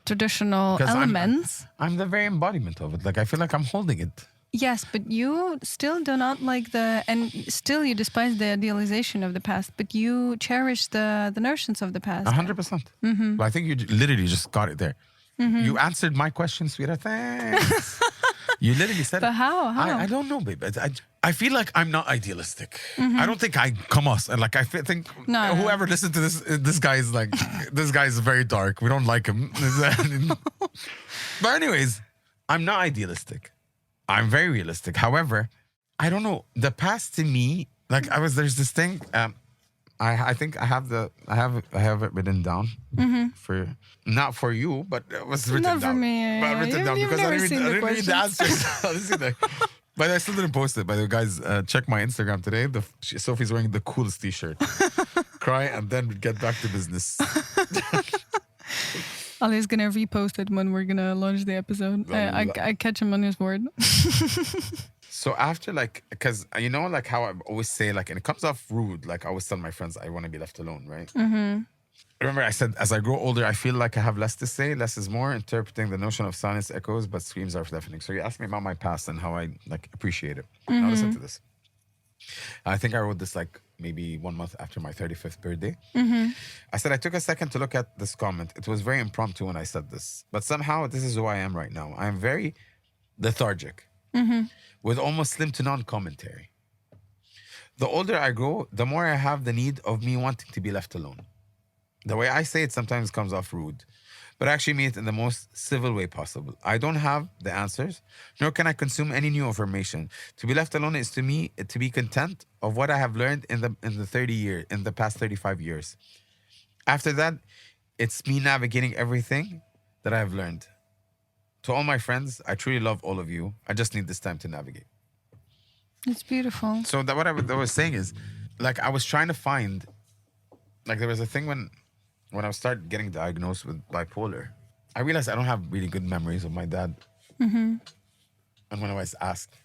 traditional elements? I'm the very embodiment of it. Like, I feel like I'm holding it. Yes, but you still do not like and still you despise the idealization of the past, but you cherish the notions of the past. 100%. But I think you literally just got it there. You answered my question, sweetheart. Thanks. You literally said but it. How? I don't know, babe. I feel like I'm not idealistic. I don't think I come us. And like, I think whoever listened to this guy is like, this guy is very dark. We don't like him. But anyways, I'm not idealistic. I'm very realistic. However, I don't know. The past to me, like there's this thing. I think I have it written down for not for you, but it was written not down. For me. But written down because I didn't read the answers. But I still didn't post it. By the way, guys, check my Instagram today. Sophie's wearing the coolest T-shirt. Cry and then get back to business. Ali's gonna repost it when we're gonna launch the episode. I catch him on his word. So after because you know like how I always say and it comes off rude. Like I always tell my friends I want to be left alone, right? Remember I said as I grow older I feel like I have less to say. Less is more. Interpreting the notion of silence echoes, but screams are deafening. So you asked me about my past and how I appreciate it. Now listen to this. I think I wrote this maybe 1 month after my 35th birthday. I said, I took a second to look at this comment. It was very impromptu when I said this. But somehow this is who I am right now. I am very lethargic with almost slim to none commentary. The older I grow, the more I have the need of me wanting to be left alone. The way I say it sometimes comes off rude, but I actually mean it in the most civil way possible. I don't have the answers, nor can I consume any new information. To be left alone is to me to be content of what I have learned in the past 35 years. After that, it's me navigating everything that I have learned. To all my friends, I truly love all of you. I just need this time to navigate. It's beautiful. So what I was saying is, I was trying to find, there was a thing when I started getting diagnosed with bipolar, I realized I don't have really good memories of my dad. And when I was asked,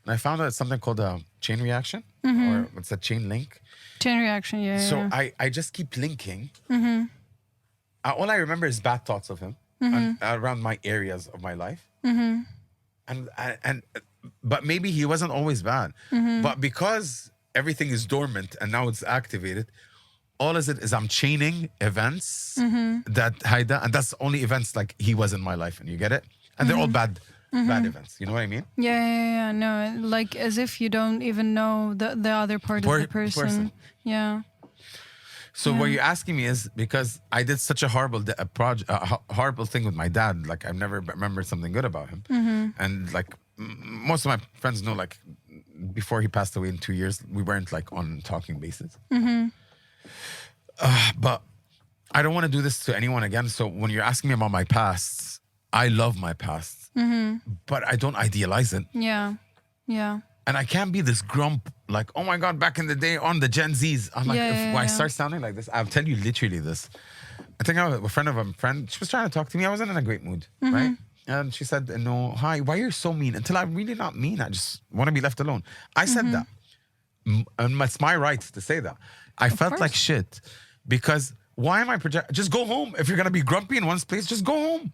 and I found out it's something called a chain reaction, or it's a chain link. Chain reaction, yeah. So I just keep linking. All I remember is bad thoughts of him around my areas of my life. But maybe he wasn't always bad. But because everything is dormant and now it's activated, all is it is I'm chaining events that Haida, and that's only events he was in my life, and you get it? And they're all bad events. You know what I mean? Yeah. No, as if you don't even know the other part of the person. Yeah. So what you're asking me is because I did such a horrible horrible thing with my dad. I've never remembered something good about him. And most of my friends know, before he passed away in 2 years, we weren't on talking basis. But I don't want to do this to anyone again. So when you're asking me about my past, I love my past, but I don't idealize it. Yeah. And I can't be this grump, like, oh my God, back in the day on the Gen Zs. I'm like, if I start sounding like this, I'll tell you literally this. I think I was a friend of a friend. She was trying to talk to me. I wasn't in a great mood, right? And she said, no, hi, why are you so mean? Until I'm really not mean. I just want to be left alone. I said that. And it's my right to say that. I felt like shit because why am I projecting? Just go home. If you're going to be grumpy in one place, just go home.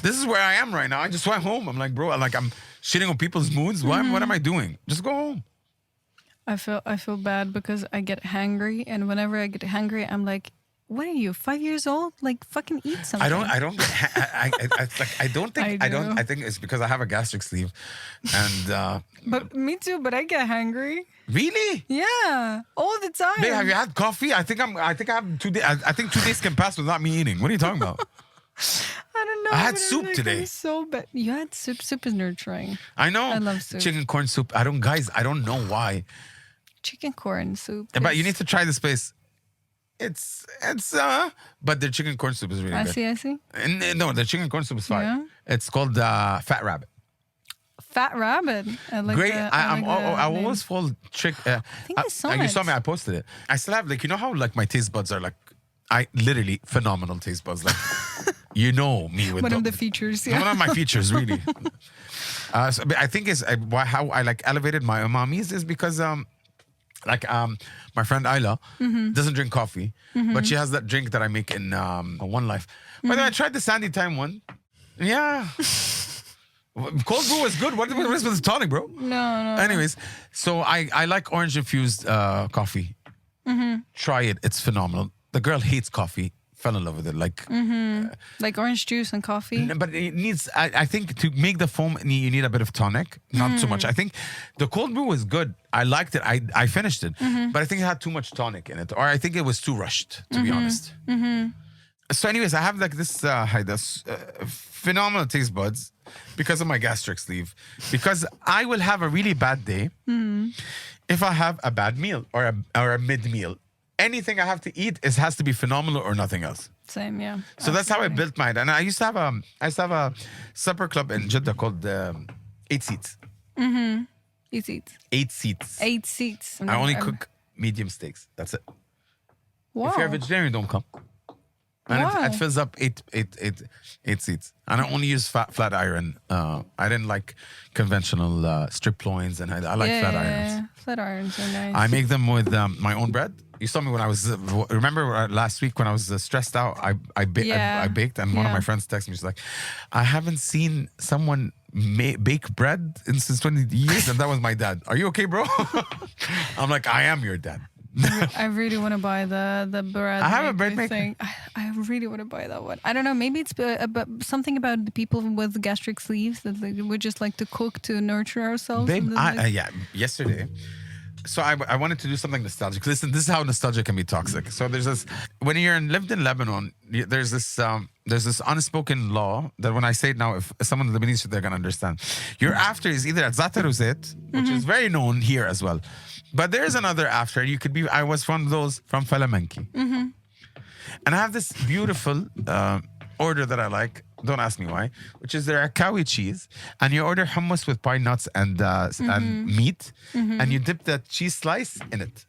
This is where I am right now. I just went home. I'm like, bro, I'm shitting on people's moods. What am I doing? Just go home. I feel bad because I get hangry, and whenever I get hangry, I'm like, what are you, 5 years old? Like, fucking eat something. I think it's because I have a gastric sleeve, and but me too. But I get hangry. Really? Yeah, all the time. Babe, have you had coffee? I think I have 2 days. I think 2 days can pass without me eating. What are you talking about? I don't know. I had soup today. So bad. You had soup. Soup is nurturing. I know. I love soup. Chicken corn soup. I don't know why. Chicken corn soup. But you need to try this place. It's but their chicken corn soup is really good. I see. And, no, the chicken corn soup is fire. Yeah. It's called Fat Rabbit. Fat Rabbit. I like Great. I always fall trick. I think I saw You it. saw me. I posted it. I still have you know how my taste buds are I literally phenomenal taste buds. You know me with one of the features. Yeah. One of my features, really. But I think is how I elevated my umamis is because my friend Ayla doesn't drink coffee, but she has that drink that I make in One Life. By the way, I tried the Sandy Time one. Yeah. Cold brew is good. What is with the tonic, bro? No. Anyways, so I like orange infused coffee. Try it. It's phenomenal. The girl hates coffee. Fell in love with it. Like orange juice and coffee. But it needs, I think, to make the foam, you need a bit of tonic. Not too much. I think the cold brew was good. I liked it. I finished it. But I think it had too much tonic in it. Or I think it was too rushed, to be honest. So anyways, I have this phenomenal taste buds because of my gastric sleeve. Because I will have a really bad day if I have a bad meal or a mid-meal. Anything I have to eat has to be phenomenal or nothing else. Same, yeah. So that's how I built mine. And I used to have a supper club in Jeddah called 8 Seats. 8 seats. 8 seats. 8 seats. I only cook medium steaks. That's it. Wow. If you're a vegetarian, don't come. And it fills up eight seats. And I only use flat iron. I didn't like conventional strip loins, and I like flat irons. Yeah, flat irons are nice. I make them with my own bread. You saw me when I was, remember last week when I was stressed out, I baked, and one of my friends texted me, she's like, I haven't seen someone bake bread since 20 years, and that was my dad. Are you okay, bro? I'm like, I am your dad. I really want to buy the bread. I have a bread maker. thing. I really want to buy that one. I don't know. Maybe it's something about the people with gastric sleeves that we just like to cook to nurture ourselves. Babe, yesterday. So I wanted to do something nostalgic. Listen, this is how nostalgia can be toxic. So there's this, when you're lived in Lebanon, there's this unspoken law that when I say it now, if someone in the Middle East, they're going to understand. Your after is either at Zata Rosette, which is very known here as well. But there's another after. I was from Falamenki. And I have this beautiful order that I like. Don't ask me why. Which is their akawi cheese, and you order hummus with pine nuts and meat, and you dip that cheese slice in it.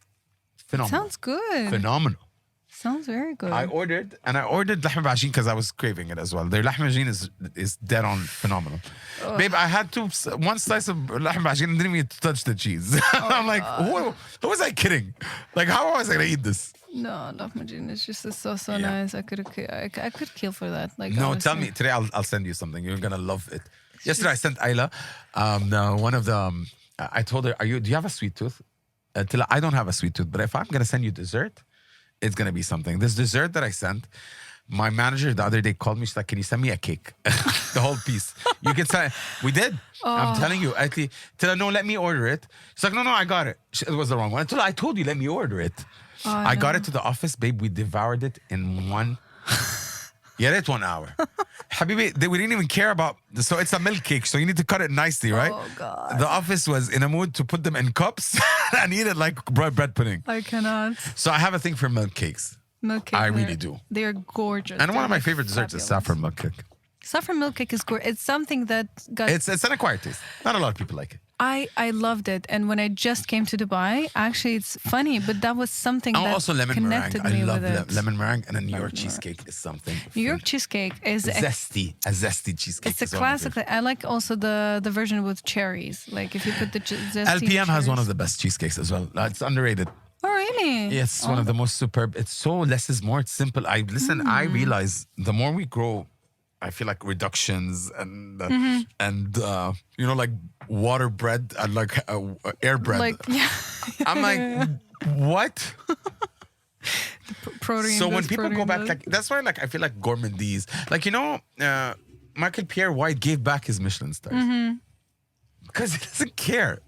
Phenomenal. Sounds good. Phenomenal. Sounds very good. I ordered lahm bajin because I was craving it as well. Their lahm bajin is dead on phenomenal. Babe, I had one slice of lahm bajin and didn't even touch the cheese. I'm like, who was I kidding? Like, how was I gonna eat this? No, lahmacun is just so nice. I could kill for that. Like, no, honestly. tell me today. I'll send you something. You're gonna love it. Yesterday I sent Ayla one of the. I told her, do you have a sweet tooth? I don't have a sweet tooth, but if I'm gonna send you dessert, it's gonna be something. This dessert that I sent, my manager the other day called me. She's like, "Can you send me a cake, the whole piece? You can send." We did. I'm telling you. Till no, let me order it. She's like, "No, I got it." It was the wrong one. Until I told you, let me order it. I got it to the office, babe. We devoured it in one. Yeah, it's 1 hour. Habibi, we didn't even care about. So it's a milk cake, so you need to cut it nicely, right? Oh God. The office was in a mood to put them in cups and eat it like bread pudding. I cannot. So I have a thing for milk cakes. Milk cake. I really do. They're gorgeous. And one of my They're favorite desserts is fabulous. saffron milk cake. Saffron milk cake is gorgeous. It's something that got. It's an acquired taste. Not a lot of people like it. I loved it. And when I just came to Dubai, actually, it's funny, but that was something that Also lemon connected meringue. I me love with it. lemon meringue, and a New York cheesecake is something. New York cheesecake is a zesty cheesecake. it's a classic. I like also the version with cherries. Like if you put the zesty LPM has one cherries. of the best cheesecakes as well. It's underrated. Oh really? Yeah, it's one of the most superb. It's so less is more. It's simple. I realize the more we grow, I feel like reductions and like water bread and like air bread. Like yeah. I'm like, what? Protein. So when this, people go protein back, this. like that's why, like I feel like gourmandise. Like Michael Pierre White gave back his Michelin stars because he doesn't care.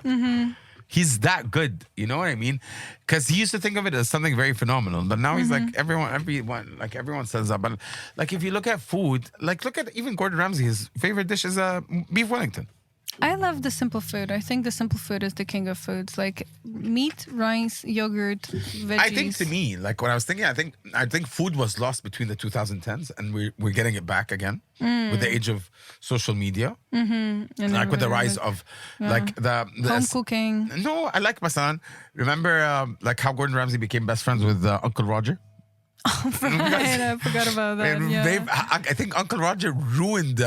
He's that good, you know what I mean? Because he used to think of it as something very phenomenal, but now he's like everyone says that. But like if you look at food, like look at even Gordon Ramsay, his favorite dish is beef Wellington. I love the simple food. I think the simple food is the king of foods. Like meat, rice, yogurt, veggies. I think to me, like when I was thinking, I think food was lost between the 2010s and we're getting it back again with the age of social media, And like with the rise of like the home cooking. No, I like Masan. Remember like how Gordon Ramsay became best friends with Uncle Roger? Right, I forgot about that. Yeah. I think Uncle Roger ruined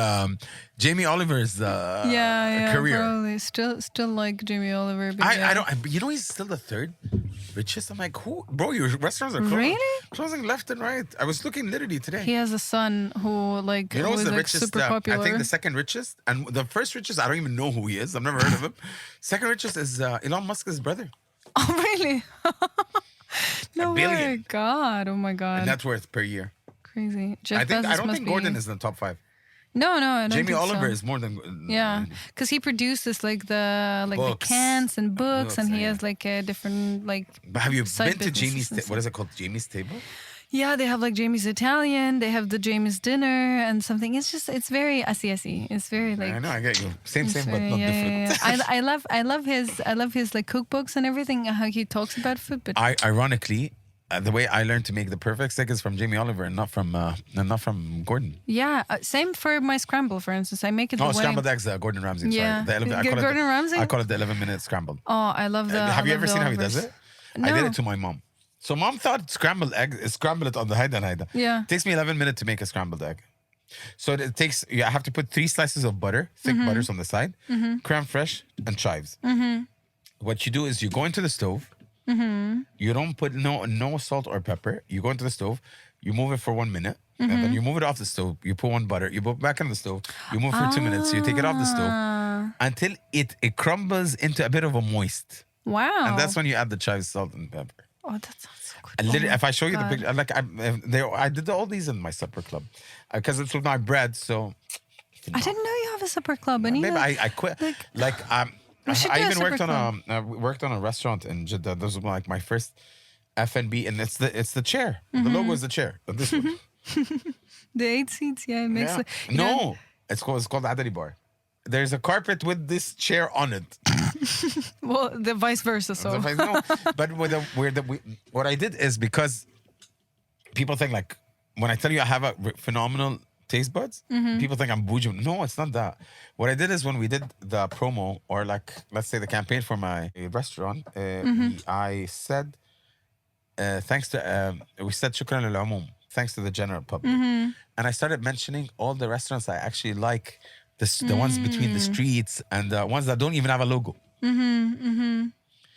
Jamie Oliver's career. Probably still like Jamie Oliver. But I don't. You know, he's still the third richest. I'm like, who, bro? Your restaurants are closing left and right. I was looking literally today. He has a son who like You know who's was the like richest? super popular. I think the second richest and the first richest. I don't even know who he is. I've never heard of him. Second richest is Elon Musk's brother. Oh really? No $1 way! billion. God! Oh my God! Net worth per year. Crazy. Jeff I Bezos don't must think be... Gordon is in the top 5. No, I don't Jamie think Oliver so. is more than Yeah, because he produces like the Books. cans and books, and he yeah. has like a different like. But have you side been to businesses Jamie's? and stuff. What is it called? Jamie's Table. Yeah, they have like Jamie's Italian. They have the Jamie's dinner and something. It's very assy. It's very like. I know. I get you. Same, it's but very- not yeah, different. yeah. I love his like cookbooks and everything. How he talks about food, but Ironically, the way I learned to make the perfect steak is from Jamie Oliver and not from Gordon. yeah, same for my scramble, for instance. I make it. Oh, the way- scrambled eggs, Gordon Ramsay. Yeah. Sorry. Gordon Ramsay? I call it the 11-minute scramble. Oh, I love the. Have you I ever love seen the how he does Olivers. it? I did No. it to my mom. So mom thought scrambled egg is scramble it on the haida. Yeah. It takes me 11 minutes to make a scrambled egg. So it takes, I have to put 3 slices of butter, thick Mm-hmm. butters on the side, creme fraiche, and chives. What you do is you go into the stove. Mm-hmm. You don't put no salt or pepper. You go into the stove. You move it for 1 minute. And Mm-hmm. then you move it off the stove. You put one butter. You put it back in the stove. You move for 2 minutes. You take it off the stove until it crumbles into a bit of a moist. Wow. And that's when you add the chives, salt, and pepper. Oh, that sounds so good. And literally, Oh if I show you the God. picture, like I did all these in my supper club because it's with my bread. So I didn't know you have a supper club. And maybe I quit. We should I do a even worked supper on worked on a restaurant in Jeddah. This was like my first F&B, and it's the chair. Mm-hmm. The logo is the chair. This one. the 8 seats, yeah, it makes Yeah. it. you know, No, it's called Adali Bar. There's a carpet with this chair on it. well, the vice versa. So No, but what I did is because people think like when I tell you I have a phenomenal taste buds, Mm-hmm. people think I'm bougie. No, it's not that. What I did is when we did the promo or like let's say the campaign for my restaurant, I said thanks to we said shukran lil umum, thanks to the general public, and I started mentioning all the restaurants I actually like. The ones between the streets and the ones that don't even have a logo.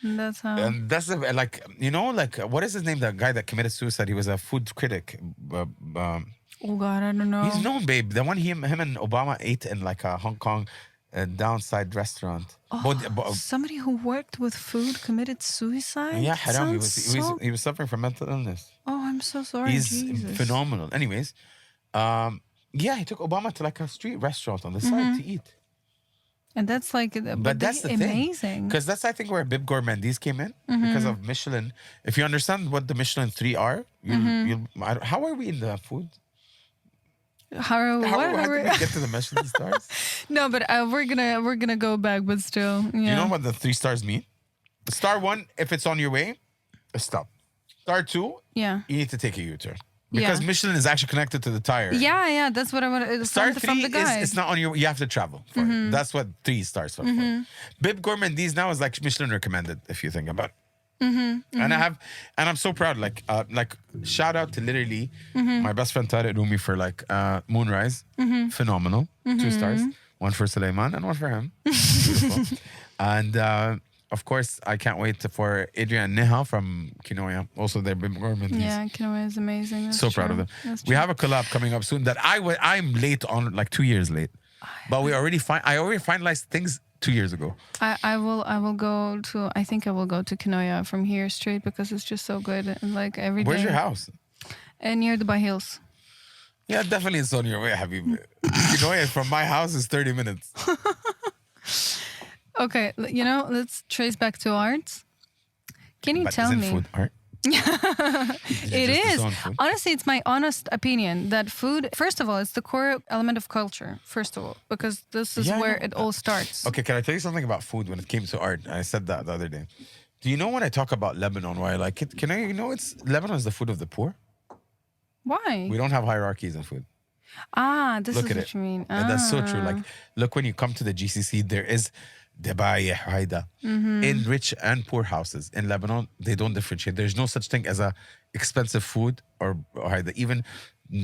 that's how. And that's like, you know, like, what is his name? The guy that committed suicide. He was a food critic. Oh God, I don't know. He's known, babe. The one him and Obama ate in like a Hong Kong downside restaurant. Somebody who worked with food committed suicide. Yeah, haram. Sounds He was suffering from mental illness. Oh, I'm so sorry. He's Jesus. phenomenal. Anyways, yeah, he took Obama to like a street restaurant on the side to eat. And that's like, But that's the amazing. thing. Because that's, I think, where Bib Gourmandise came in because of Michelin. If you understand what the Michelin 3 are, how are we in the food? How did we get to the Michelin stars? No, but we're gonna go back, but still, yeah. You know what the 3 stars mean? Star 1, if it's on your way, stop. Star 2, Yeah. you need to take a U-turn. Because Yeah. Michelin is actually connected to the tire. Yeah, that's what I want. Star From 3 the guide. it's not on your. You have to travel for it. That's what 3 stars are for. Bib Gourmandise now is like Michelin recommended. If you think about it. And I'm so proud. Like shout out to literally my best friend Tariq Rumi for like Moonrise, phenomenal, 2 stars, 1 for Suleiman and 1 for him, beautiful. And of course I can't wait for Adrian Neha from Kinoya, also their Bib Gourmandise. Yeah, Quinoa is amazing. That's So proud of true. them. That's We true. have a collab coming up soon that I'm late on, like 2 years late, but I already finalized things 2 years ago. I will go to. I think I will go to Kinoya from here straight because it's just so good. And like every day. Where's your house? Near Dubai Hills. Yeah, definitely it's on your way, Habib. Kinoya from my house is 30 minutes. Okay, let's trace back to arts. Can you But tell isn't me? food art? It just is. disown food? Honestly, it's my honest opinion that food, first of all, it's the core element of culture, first of all, because this is Yeah, where no. it all starts. Okay, can I tell you something about food when it came to art? I said that the other day. Do you know when I talk about Lebanon, why I like it? It's Lebanon is the food of the poor. Why? We don't have hierarchies in food. This Look is at what it. you mean. And that's so true. Like, look, when you come to the GCC, there is Debaye, Haida. In rich and poor houses in Lebanon, they don't differentiate. There's no such thing as a expensive food or Haida. Even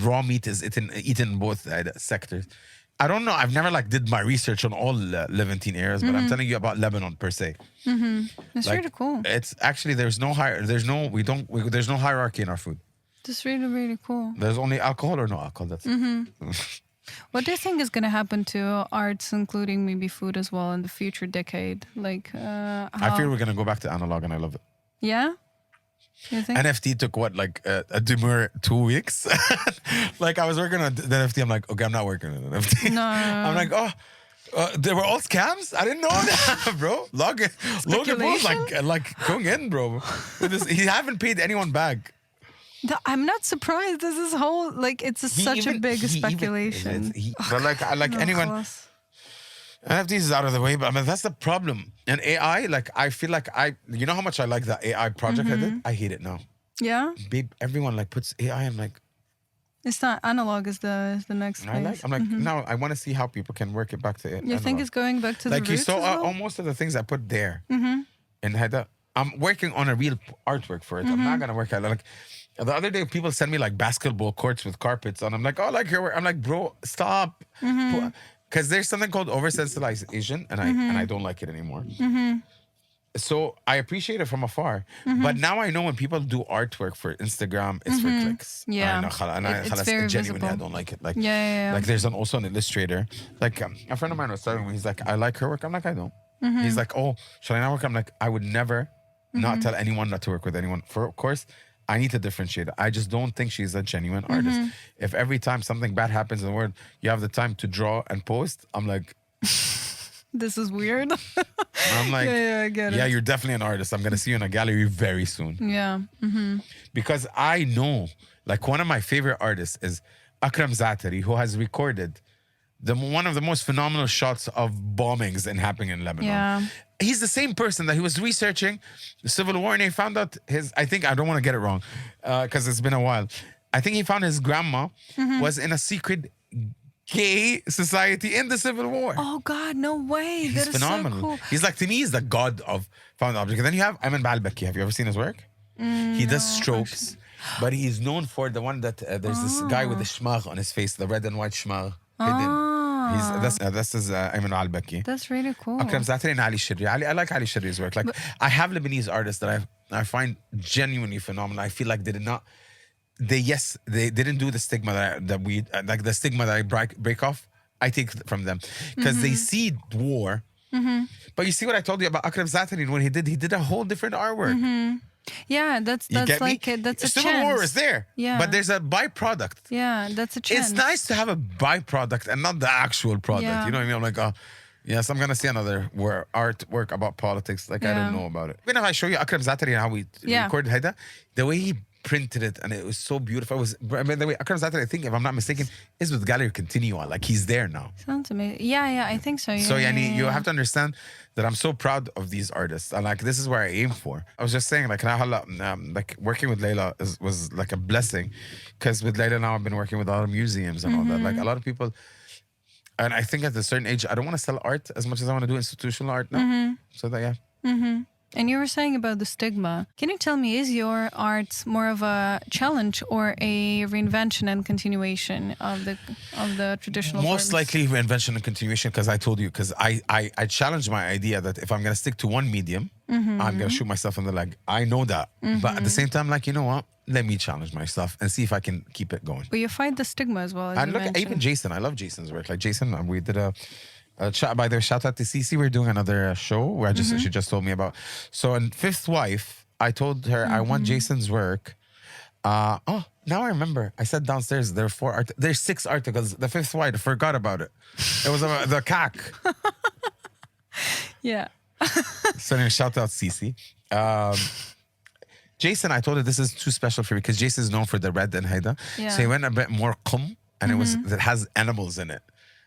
raw meat is eaten in both sectors. I don't know. I've never did my research on all Levantine areas, but I'm telling you about Lebanon per se. It's really cool. It's actually there's no hierarchy in our food. It's really, really cool. There's only alcohol or no alcohol. That's What do you think is going to happen to arts, including maybe food as well, in the future decade? Like, I how? feel we're gonna go back to analog, and I love it. Yeah? You think? NFT took what, a demure 2 weeks? Like I was working on the NFT. I'm like, okay, I'm not working on an NFT. No. I'm like, they were all scams? I didn't know that, bro. Logan Paul's like going in, bro. With this, he haven't paid anyone back. I'm not surprised. This is such a big speculation. But anyone, Class. NFTs is out of the way, but I mean that's the problem. And AI, I feel like you know how much I like that AI project I did? I hate it now. Yeah? Babe, everyone puts AI. I'm like, It's not analog is the next phase. I'm like, no, I want to see how people can work it back to it. You think it's going back to the like you roots saw as well? almost of the things I put there. And Haida, I'm working on a real artwork for it. I'm not gonna work out the other day people send me basketball courts with carpets and I'm like, oh, your work. I'm like, bro, stop. Because there's something called oversensitization and I don't like it anymore. So I appreciate it from afar. But now I know when people do artwork for Instagram, it's for clicks. Yeah. It's very genuinely, I visible. don't like it. Yeah. Like there's also an illustrator. A friend of mine was telling me, he's like, I like her work. I'm like, I don't. He's like, oh, should I not work? I'm like, I would never not tell anyone not to work with anyone. Of course, I need to differentiate. I just don't think she's a genuine artist. If every time something bad happens in the world, you have the time to draw and post, I'm like, This is weird. I'm like, Yeah, I get it. yeah, you're definitely an artist. I'm gonna see you in a gallery very soon. Yeah. Because I know, one of my favorite artists is Akram Zatari, who has recorded one of the most phenomenal shots of bombings happening in Lebanon. Yeah. He's the same person that he was researching the Civil War and he found out I think, I don't want to get it wrong because it's been a while. I think he found his grandma was in a secret gay society in the Civil War. Oh God, no way. He's That is phenomenal. so cool. He's to me, he's the god of found objects. And then you have Ayman Baalbaki. Have you ever seen his work? He does strokes, but he's known for the one that there's this guy with the shmagh on his face, the red and white shmagh hidden. This is Ayman Baalbaki. That's really cool. Akram Zatari and Ali Shirri. I like Ali Shirri's work. I have Lebanese artists that I find genuinely phenomenal. I feel like they did not. They didn't do the stigma that we the stigma that I break off. I take from them because they see war. But you see what I told you about Akram Zatari when he did a whole different artwork. Yeah, that's You get me? that's a Civil chance. War is there, Yeah. but there's a byproduct. Yeah, that's a chance. It's nice to have a byproduct and not the actual product. Yeah. You know what I mean? I'm like, oh, yes, I'm gonna see another artwork about politics. I don't know about it. Even if I show you Akram Zatari and how we recorded Haida, the way he printed it, and it was so beautiful. It was, by the way, Akram Zated, I think, if I'm not mistaken, is with Gallery Continua. Like, he's there now. Sounds amazing. Yeah, I think so. Yeah, So, yani, yeah, you yeah. have to understand that I'm so proud of these artists. And, like, this is where I aim for. I was just saying, like, like working with Layla was like a blessing. Because with Layla now, I've been working with a lot of museums and all that. Like, a lot of people... And I think at a certain age, I don't want to sell art as much as I want to do institutional art now. So that, yeah. And you were saying about the stigma. Can you tell me, is your art more of a challenge or a reinvention and continuation of the traditional Most forms? likely reinvention and continuation, because I told you, because I challenged my idea that if I'm going to stick to one medium, I'm going to shoot myself in the leg. I know that. But at the same time, like, you know what? Let me challenge myself and see if I can keep it going. But you fight the stigma as well, as And you look, mentioned. even Jason, I love Jason's work. Like Jason, we did a chat, by the way, shout out to Cece. We're doing another show where she just told me about. So in Fifth Wife, I told her I want Jason's work. Now I remember. I said downstairs there's 6 articles. The Fifth Wife, I forgot about it. It was about the CAC. Yeah. So anyway, shout out Cece. Jason, I told her this is too special for me because Jason is known for the red and Haida. Yeah. So he went a bit more qum, and it has animals in it.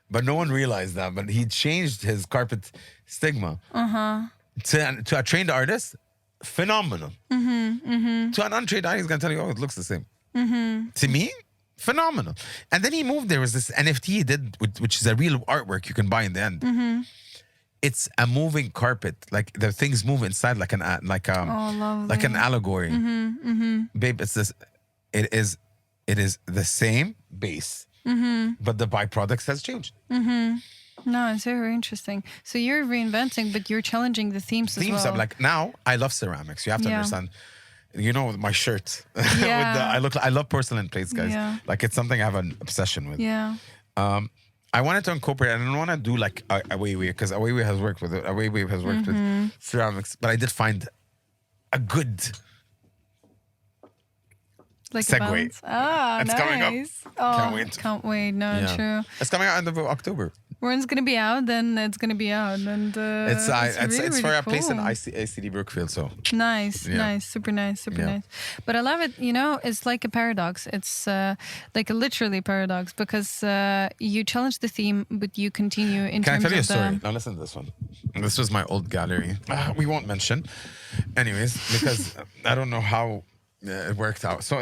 But no one realized that. But he changed his carpet stigma to a trained artist. Phenomenal. To an untrained eye, he's gonna tell you, oh, it looks the same. To me, phenomenal. And then he moved. There was this NFT he did, which is a real artwork you can buy in the end. It's a moving carpet, like the things move inside, like an allegory. Babe, it's this. It is the same base, but the byproducts has changed. No, it's very interesting. So you're reinventing, but you're challenging the themes as well. I'm like, now I love ceramics. You have to understand. You know, my shirt. Yeah. I love porcelain plates, guys. Yeah. Like, it's something I have an obsession with. Yeah. I wanted to incorporate. I don't want to do like Awaywe, because Awaywe has worked with it. Awaywe has worked with ceramics, but I did find a good Like segue. a balance. Ah, It's nice. coming up. Oh, Can't wait. Can't wait. No, Yeah. true. It's coming out end of October. When it's gonna be out, then it's gonna be out, and It's really, for really a place in cool. ICD Brookfield. So Nice, Yeah. nice, super nice, super Yeah. nice. But I love it. You know, it's like a paradox. It's like a literally paradox because you challenge the theme, but you continue in can I terms tell you a of story? Now listen to this one. This was my old gallery. We won't mention, anyways, because I don't know how it worked out. So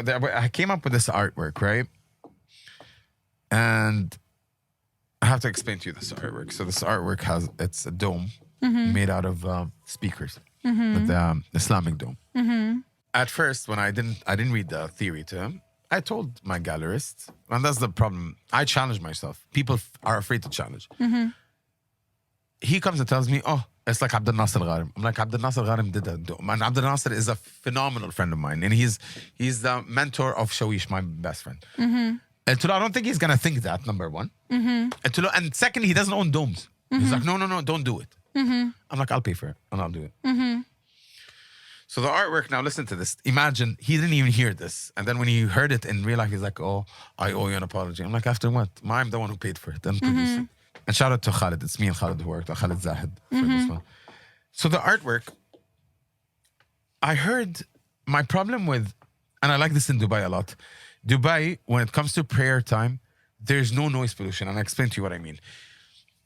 I came up with this artwork, right? And I have to explain to you this artwork. So this artwork it's a dome made out of speakers, with the Islamic dome. At first, when I didn't read the theory to him, I told my gallerist, and that's the problem. I challenge myself. People are afraid to challenge. He comes and tells me, "Oh, it's like Abdel Nasser Gharim." I'm like, Abdel Nasser Gharim did a dome, and Abdel Nasser is a phenomenal friend of mine, and he's the mentor of Shawish, my best friend. And I don't think he's gonna think that, number one. And second, he doesn't own domes. He's like, no, don't do it. I'm like, I'll pay for it and I'll do it. So the artwork, now listen to this. Imagine he didn't even hear this. And then when he heard it in real life, he's like, oh, I owe you an apology. I'm like, after what? I'm the one who paid for it and produced it. And shout out to Khalid. It's me and Khalid who worked, Khalid Zahid, for this one. So the artwork, I heard my problem with, and I like this in Dubai a lot. Dubai, when it comes to prayer time, there's no noise pollution. And I'll explain to you what I mean.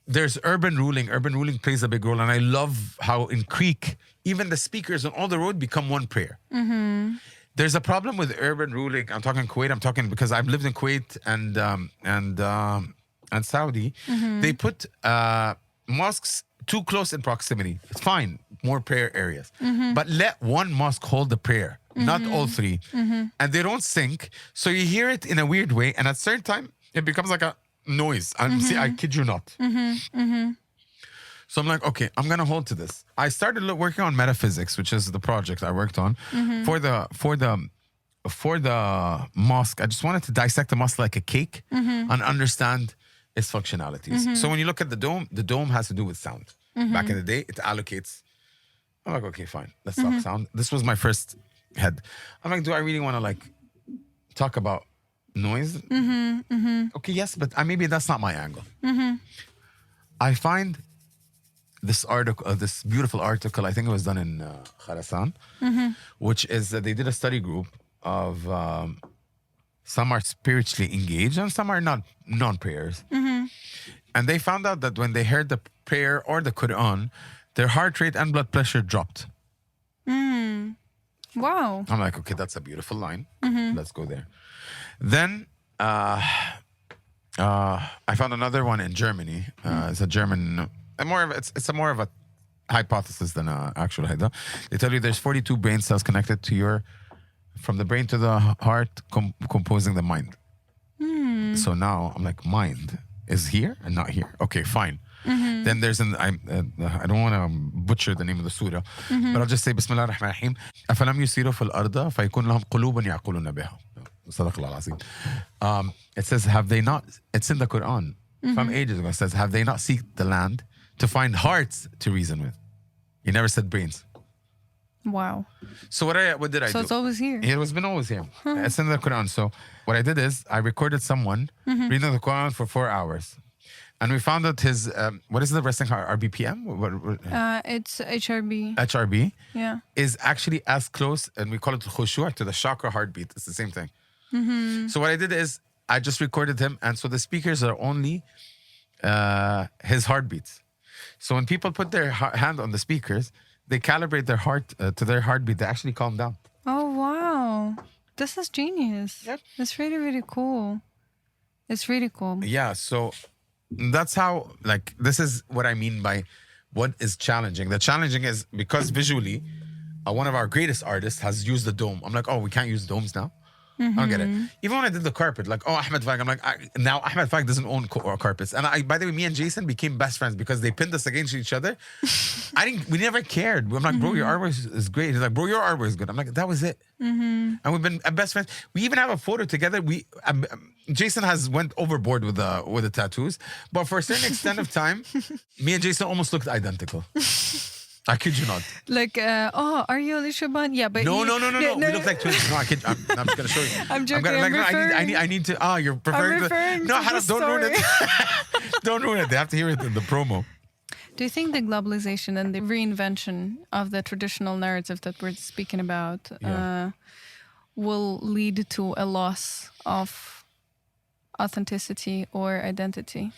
There's urban ruling. Urban ruling plays a big role. And I love how in Creek, even the speakers on all the road become one prayer. There's a problem with urban ruling. I'm talking Kuwait. I'm talking because I've lived in Kuwait and Saudi. They put mosques too close in proximity. It's fine, more prayer areas. But let one mosque hold the prayer, not all three. And they don't sync. So you hear it in a weird way. And at a certain time, it becomes like a noise. See, I kid you not. So I'm like, okay, I'm gonna hold to this. I started working on metaphysics, which is the project I worked on for the mosque. I just wanted to dissect the mosque like a cake and understand its functionalities. So when you look at the dome has to do with sound. Back in the day, it allocates. I'm like, okay, fine, let's talk sound. This was my first head. I'm like, do I really want to like talk about noise? Okay, yes, but maybe that's not my angle. I find this article, this beautiful article, I think it was done in Kharasan, which is that they did a study group of some are spiritually engaged and some are not non-prayers. And they found out that when they heard the prayer or the Quran, their heart rate and blood pressure dropped. Wow. I'm like, okay, that's a beautiful line. Let's go there. Then I found another one in Germany. It's a German, it's more of a hypothesis than an actual idea. They tell you there's 42 brain cells connected to from the brain to the heart, composing the mind. So now I'm like, mind is here and not here. Okay, fine. Then there's I don't want to butcher the name of the surah, but I'll just say Bismillah ar-Rahman ar-Rahim. أفلم يسيروا في الأرض فيكون لهم قلوب يعقلون بها. صدق الله العظيم. It says, have they not? It's in the Quran from ages ago. It says, have they not seek the land to find hearts to reason with? He never said brains. Wow. So what did I do? So it's always here. It has been always here. It's in the Quran. So what I did is I recorded someone reading the Quran for 4 hours. And we found out his, what is the resting heart? RBPM? It's HRB. HRB Yeah. is actually as close, and we call it khushu', to the chakra heartbeat. It's the same thing. So what I did is I just recorded him. And so the speakers are only his heartbeats. So when people put their hand on the speakers, they calibrate their heart to their heartbeat. They actually calm down. Oh, wow. This is genius. Yep. It's really, really cool. It's really cool. Yeah, so that's how, like, this is what I mean by what is challenging. The challenging is because visually, one of our greatest artists has used the dome. I'm like, oh, we can't use domes now? I don't get it. Even when I did the carpet, like, oh, Ahmed Fag, I'm like, now Ahmed Fag doesn't own carpets. And by the way, me and Jason became best friends because they pinned us against each other. We never cared. I'm like, bro, your artwork is great. He's like, bro, your artwork is good. I'm like, that was it. And we've been best friends. We even have a photo together. Jason has went overboard with the tattoos, but for a certain extent of time, me and Jason almost looked identical. I kid you not. Like, are you Alicia Bond? Yeah, but No. Yeah, We look like twins. No, I'm just gonna show you. I'm joking. I need to. You're preferring. Don't ruin it. Don't ruin it. They have to hear it in the promo. Do you think the globalization and the reinvention of the traditional narrative that we're speaking about will lead to a loss of authenticity or identity?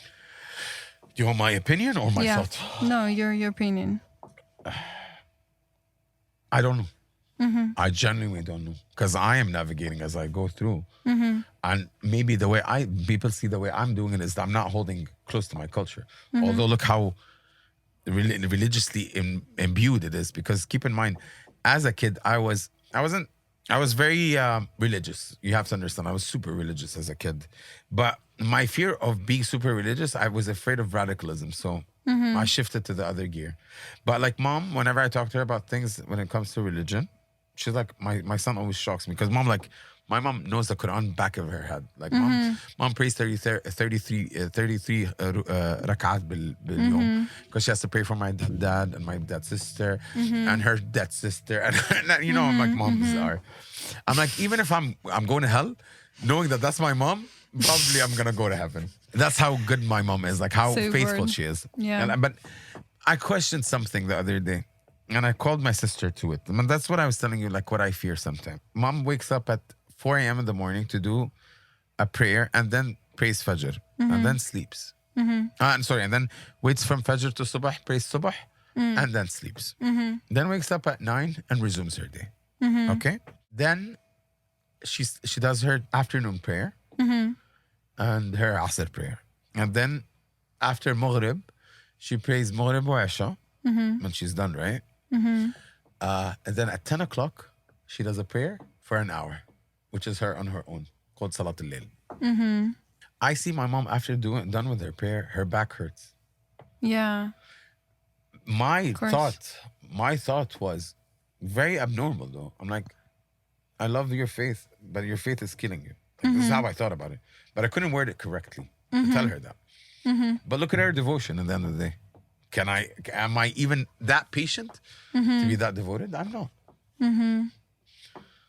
Do you want my opinion or my thought? No, your opinion. I don't know. I genuinely don't know because I am navigating as I go through, and maybe the way people see the way I'm doing it is that I'm not holding close to my culture. Although look how religiously imbued it is. Because keep in mind, as a kid, I was very religious. You have to understand, I was super religious as a kid, but my fear of being super religious, I was afraid of radicalism. So. I shifted to the other gear. But like mom, whenever I talk to her about things when it comes to religion, she's like, my son always shocks me because my mom knows the Quran back of her head. Like mom prays 33 rakat bil yom because she has to pray for my dad and my dad's sister and her dad's sister. And I'm like, mom, bizarre. I'm like, even if I'm going to hell, knowing that that's my mom, probably I'm gonna go to heaven. That's how good my mom is, like how faithful she is. Yeah. But I questioned something the other day, and I called my sister to it. I mean, that's what I was telling you, like what I fear sometimes. Mom wakes up at 4 a.m. in the morning to do a prayer, and then prays Fajr, and then sleeps. And then waits from Fajr to Subah, prays Subah, and then sleeps. Then wakes up at 9 and resumes her day. Okay? Then she does her afternoon prayer. And her Asr prayer. And then after Maghrib, she prays Maghrib wa Isha when she's done, right? And then at 10 o'clock, she does a prayer for an hour, which is her on her own, called Salat al-Layl. I see my mom after done with her prayer, her back hurts. Yeah. My thought was very abnormal though. I'm like, I love your faith, but your faith is killing you. Like, this is how I thought about it. But I couldn't word it correctly to tell her that. But look at her devotion at the end of the day. Am I even that patient to be that devoted? I'm not.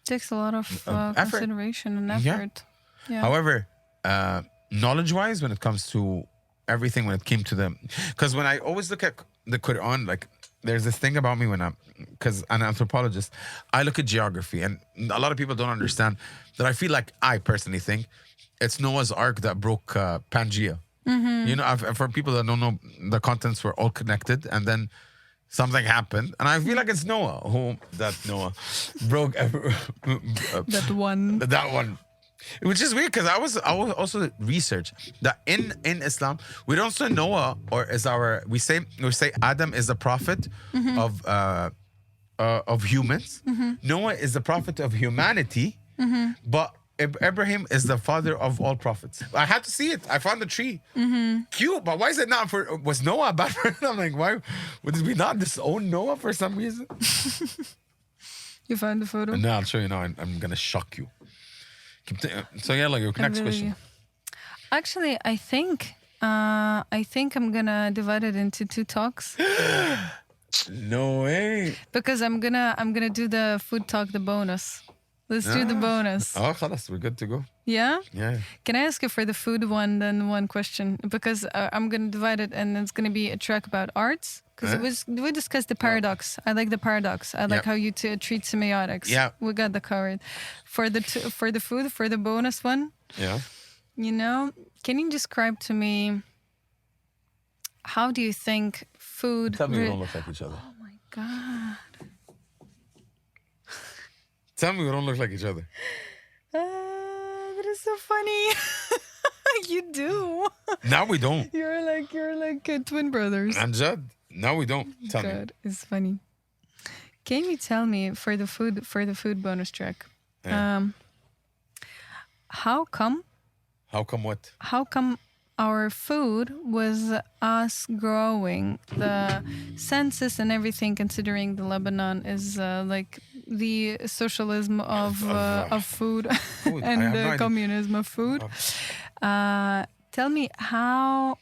Takes a lot of consideration and effort. Yeah. However, knowledge-wise, when it comes to everything, when it came to them, because when I always look at the Quran, like there's this thing about me because I'm an anthropologist, I look at geography, and a lot of people don't understand that. I feel like, I personally think it's Noah's Ark that broke Pangea. You know, for people that don't know, the continents were all connected, and then something happened, and I feel like it's Noah Noah broke That one. that one. Which is weird because I was also research that in Islam we don't say Noah or is we say Adam is the prophet of humans. Noah is the prophet of humanity, but Abraham is the father of all prophets. I had to see it. I found the tree. Cute, but why is it not was Noah a bad person? I'm like, why would we not disown Noah for some reason? You found the photo? No, I'll show you now. I'm gonna shock you. So yeah, like your next question. Actually, I think I'm gonna divide it into 2 talks. No way. Because I'm gonna do the food talk, the bonus. Let's do the bonus. Oh, خلاص, we're good to go. Yeah? Yeah. Can I ask you for the food one, then one question? Because I'm going to divide it, and it's going to be a track about arts. Because we discussed the paradox. I like the paradox. I like how you treat semiotics. Yeah. We got the covered. For the food, for the bonus one, Yeah. you know, can you describe to me, how do you think food... Tell me we don't look like each other. Oh my God. Tell me we don't look like each other. That is so funny. You do. Now we don't. You're like twin brothers. And Judd, now we don't. Tell me. God, it's funny. Can you tell me for the food bonus track? Yeah. How come What? How come our food was us growing the census and everything, considering the Lebanon is like the socialism of food and the communism of food. Tell me how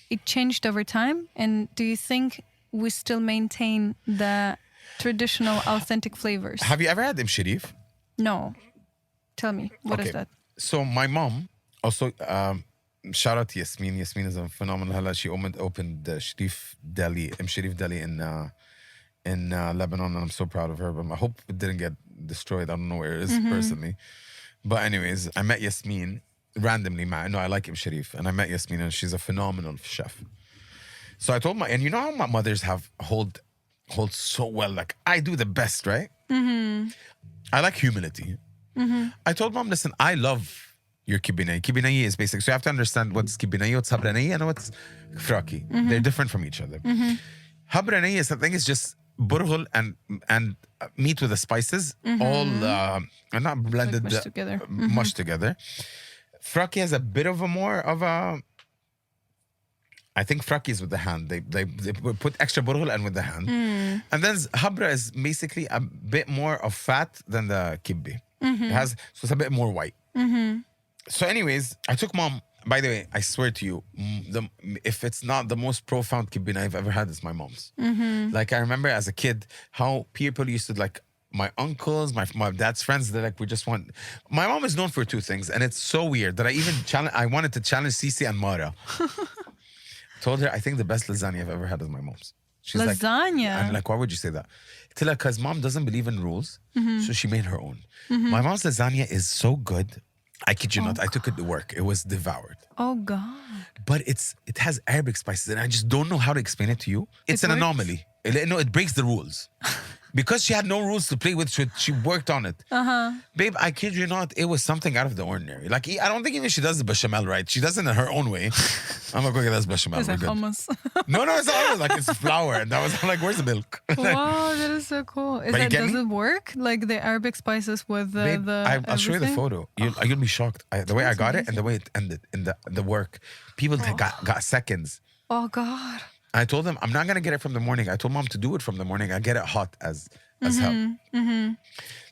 it changed over time, and do you think we still maintain the traditional authentic flavors? Have you ever had Im Sharif? No. Tell me, what is that? So my mom also, shout out to Yasmin. Yasmin is a phenomenal hala. She opened the Sharif Deli, Im Sharif Deli in Lebanon, and I'm so proud of her. But I hope it didn't get destroyed. I don't know where it is personally. But anyways, I met Yasmin randomly. I like Im Sharif, and I met Yasmin, and she's a phenomenal chef. So I told and you know how my mothers hold so well. Like, I do the best, right? I like humility. I told mom, listen, I love your kibinai. Kibinai is basic. So you have to understand what's kibinai, what's habranai, and what's fraki. They're different from each other. Habranai is something is just burghul and meat with the spices, all not blended, like together. Mushed together. Fraki has a bit of I think fraki is with the hand. They put extra burghul and with the hand. And then habra is basically a bit more of fat than the kibbi. So it's a bit more white. So anyways, I took mom. By the way, I swear to you, if it's not the most profound kibbin I've ever had, it's my mom's. Like, I remember as a kid how people used to, like, my uncles, my dad's friends, they're like, we just want... My mom is known for 2 things, and it's so weird that I wanted to challenge Cici and Mara. Told her, I think the best lasagna I've ever had is my mom's. She's lasagna? Like, I'm like, why would you say that? Till because mom doesn't believe in rules, so she made her own. My mom's lasagna is so good. I kid you not, I took it to work. It was devoured. Oh, God. But it has Arabic spices, and I just don't know how to explain it to you. It's an anomaly. It breaks the rules. Because she had no rules to play with, she worked on it. Babe, I kid you not, it was something out of the ordinary. Like, I don't think even she does the bechamel right. She does it in her own way. I'm like, okay, that's bechamel. It's like hummus. No, it's not hummus. Like, it's flour. And I was like, where's the milk? Wow, that is so cool. Does it work? Like the Arabic spices with Babe, I'll show you the photo. You'll be shocked. The way I got it and the way it ended in the work. People got seconds. Oh, God. I told them, I'm not going to get it from the morning. I told mom to do it from the morning. I get it hot as hell.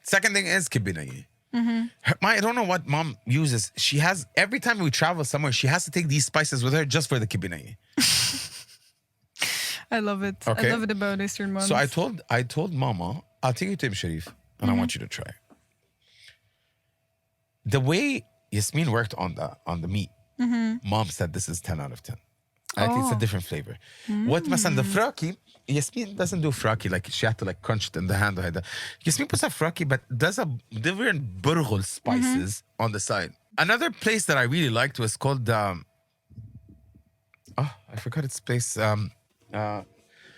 Second thing is kibinai. I don't know what mom uses. She has, every time we travel somewhere, she has to take these spices with her just for the kibinai. I love it. Okay. I love it about Eastern moms. So I told mama, I'll take you to Im Sharif and I want you to try. The way Yasmin worked on the meat, mom said this is 10 out of 10. I think it's a different flavor. What مثلا the fraki, Yasmin doesn't do fraki, like she had to like crunch it in the hand. Yasmin puts a fraki, but does a different burghul spices on the side. Another place that I really liked was called I forgot its place.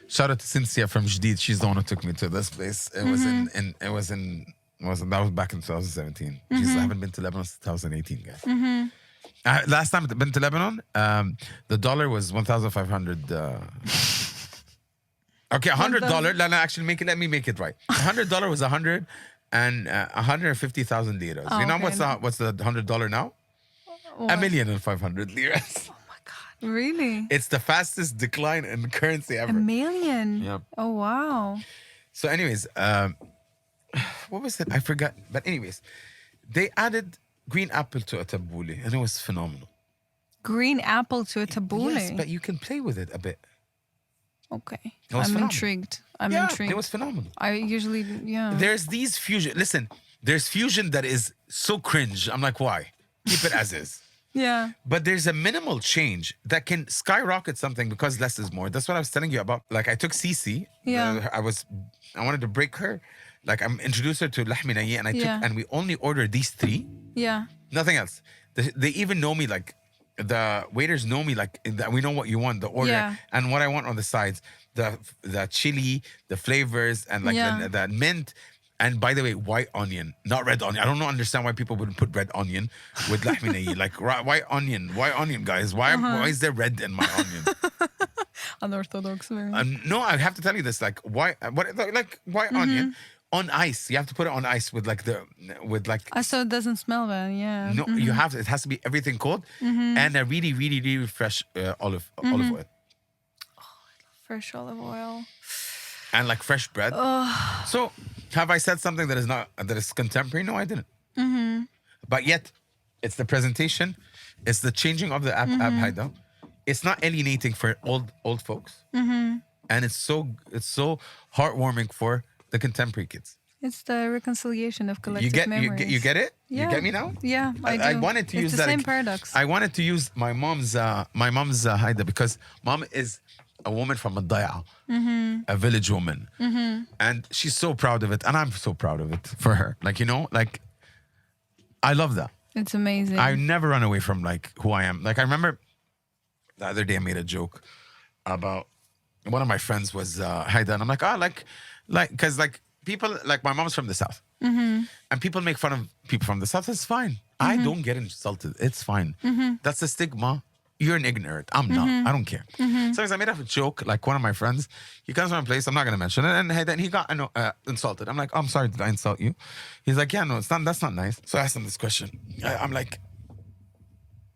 Shout out to Cynthia from Jadid. She's the one who took me to this place. It was that was back in 2017. Jeez, I haven't been to Lebanon since 2018, guys. Last time I've been to Lebanon, the dollar was 1,500. Okay, $100. Actually, let me make it right. $100 was 100 and 150,000 liras. Oh, You know okay. what's the $100 now? What? 1,500,000 liras. Oh my God. Really? It's the fastest decline in currency ever. $1 million? Yep. Oh, wow. So, anyways, what was it? I forgot. But anyways, they added green apple to a tabbouleh, and it was phenomenal. Green apple to a tabbouleh? Yes, but you can play with it a bit. Okay. It was I'm phenomenal. intrigued. I'm Yeah, intrigued. it was phenomenal. I usually, There's these fusion. Listen, there's fusion that is so cringe. I'm like, why? Keep it as is. Yeah. But there's a minimal change that can skyrocket something because less is more. That's what I was telling you about. Like I took Cece. Yeah. I wanted to break her. Like I'm introduced her to lahmi nayi, and we only ordered these 3. Yeah. Nothing else. They even know me, like the waiters know me, like that we know what you want, the order, Yeah. and what I want on the sides, the chili, the flavors, and like Yeah. the mint. And by the way, white onion, not red onion. I don't understand why people wouldn't put red onion with lahmi nayi. Like white onion, guys. Why is there red in my onion? Unorthodox. Very. No, I have to tell you this. Like white onion on ice. You have to put it on ice with like So it doesn't smell bad. Yeah. no, you have to. It has to be everything cold and a really, really, really fresh olive oil Fresh olive oil. and like fresh bread. So, have I said something that is contemporary? No, I didn't. But yet, it's the presentation, it's the changing of the abhaida. It's not alienating for old folks, and it's so heartwarming for the contemporary kids. It's the reconciliation of collective You get memories. you get it? Yeah. You get me now? Yeah, I do. I wanted to it's use the that. same paradox. I wanted to use my mom's haida because mom is a woman from Madaya, a village woman, and she's so proud of it, and I'm so proud of it for her. Like like I love that. It's amazing. I never run away from like who I am. Like I remember the other day I made a joke about one of my friends was haida, and I'm like because like people like my mom's from the south, and people make fun of people from the south. It's fine. I don't get insulted. It's fine. That's the stigma. You're an ignorant. I'm not. I don't care. So I made up a joke. Like one of my friends, he comes from a place I'm not gonna mention it, and then he got insulted. I'm like, I'm sorry, did I insult you? He's like, yeah, no, it's not. That's not nice. So I asked him this question. I'm like,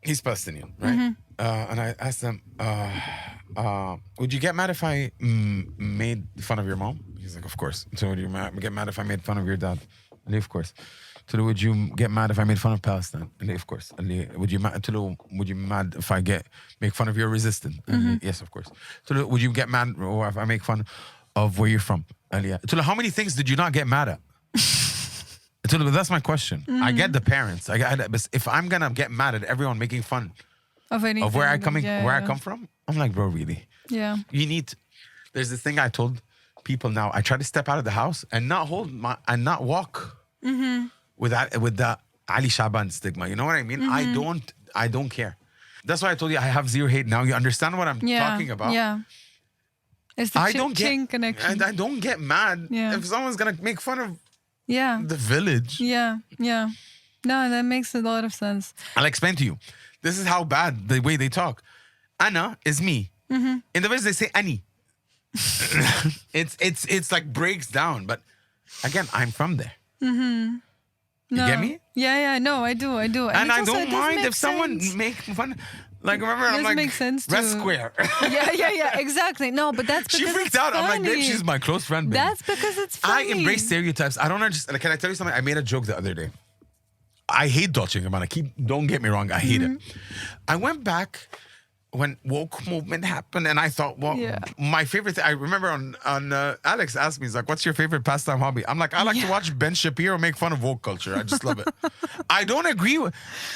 he's Palestinian, right? And I asked him, would you get mad if I made fun of your mom? He's like, of course. So would you get mad if I made fun of your dad? And of course. So would you get mad if I made fun of Palestine? And of course. And would you mad if I make fun of your resistance? And yes, of course. So would you get mad if I make fun of where you're from? And how many things did you not get mad at? That's my question. I get the parents. But if I'm gonna get mad at everyone making fun of anything, of where I come from, I'm like, bro, really? Yeah. There's this thing I told people now. I try to step out of the house and not walk with the Ali Shaban stigma. You know what I mean? I don't care. That's why I told you I have zero hate. Now you understand what I'm talking about. Yeah. It's the ching connection. And I don't get mad if someone's gonna make fun of the village. Yeah. Yeah. No, that makes a lot of sense. I'll explain to you. This is how bad the way they talk. Anna is me. In the village they say Ani. It's like breaks down. But again, I'm from there. You get me? Yeah. No, I do. And I also, don't mind if someone make fun. Like remember, I'm like makes sense Red too. Square. Yeah, exactly. No, but that's because she freaked it's out. Funny. I'm like, babe, she's my close friend. Babe. That's because it's funny. I embrace stereotypes. I don't understand. Like, can I tell you something? I made a joke the other day. I hate Dolce & Gabbana. Don't get me wrong. I hate it. I went back when woke movement happened, and I thought, well, Yeah. my favorite thing, I remember on Alex asked me, he's like, what's your favorite pastime hobby? I'm like, I like to watch Ben Shapiro make fun of woke culture. I just love it. I don't agree with,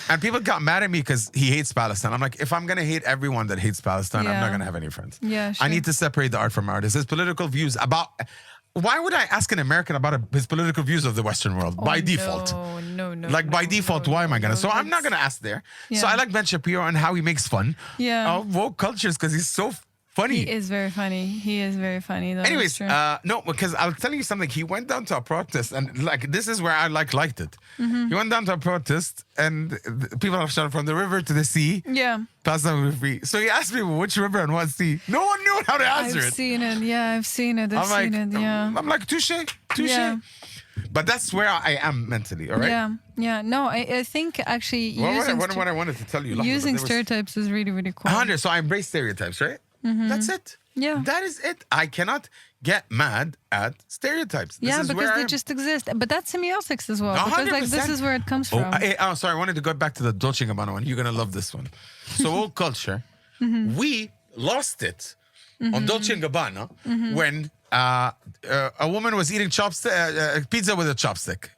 and people got mad at me because he hates Palestine. I'm like, if I'm going to hate everyone that hates Palestine, I'm Yeah. not going to have any friends. Yeah, I sure. need to separate the art from art. His political views about, why would I ask an American about his political views of the Western world by default? No. Like by default, why am I gonna? So I'm not gonna ask there. So Yeah. I like Ben Shapiro and how he makes fun Yeah. of woke cultures because he's so funny. He is very funny. He is very funny. Though. Anyways, That's true. no, because I'll tell you something. He went down to a protest, and like this is where I liked it. Mm-hmm. He went down to a protest, and people have shouted from the river to the sea. Yeah. Palestine will be free. So he asked me which river and what sea. No one knew how to answer I've it. seen it. Yeah, I've seen it. I've I'm seen like, it. Yeah. I'm like touche. Yeah. But that's where I am mentally. All right. Yeah. No, I think actually Well, using what I wanted to tell you. Lahza, using but there was- stereotypes is really, really cool. 100. So I embrace stereotypes, right? That's it. Yeah. That is it. I cannot get mad at stereotypes. This Yeah, is because where I they am. just exist. But that's semiotics as well. Because like this 100%. is where it comes Oh, from. sorry. I wanted to go back to the Dolce & Gabbana one. You're going to love this one. So old culture, we lost it on Dolce & Gabbana when a woman was eating pizza with a chopstick.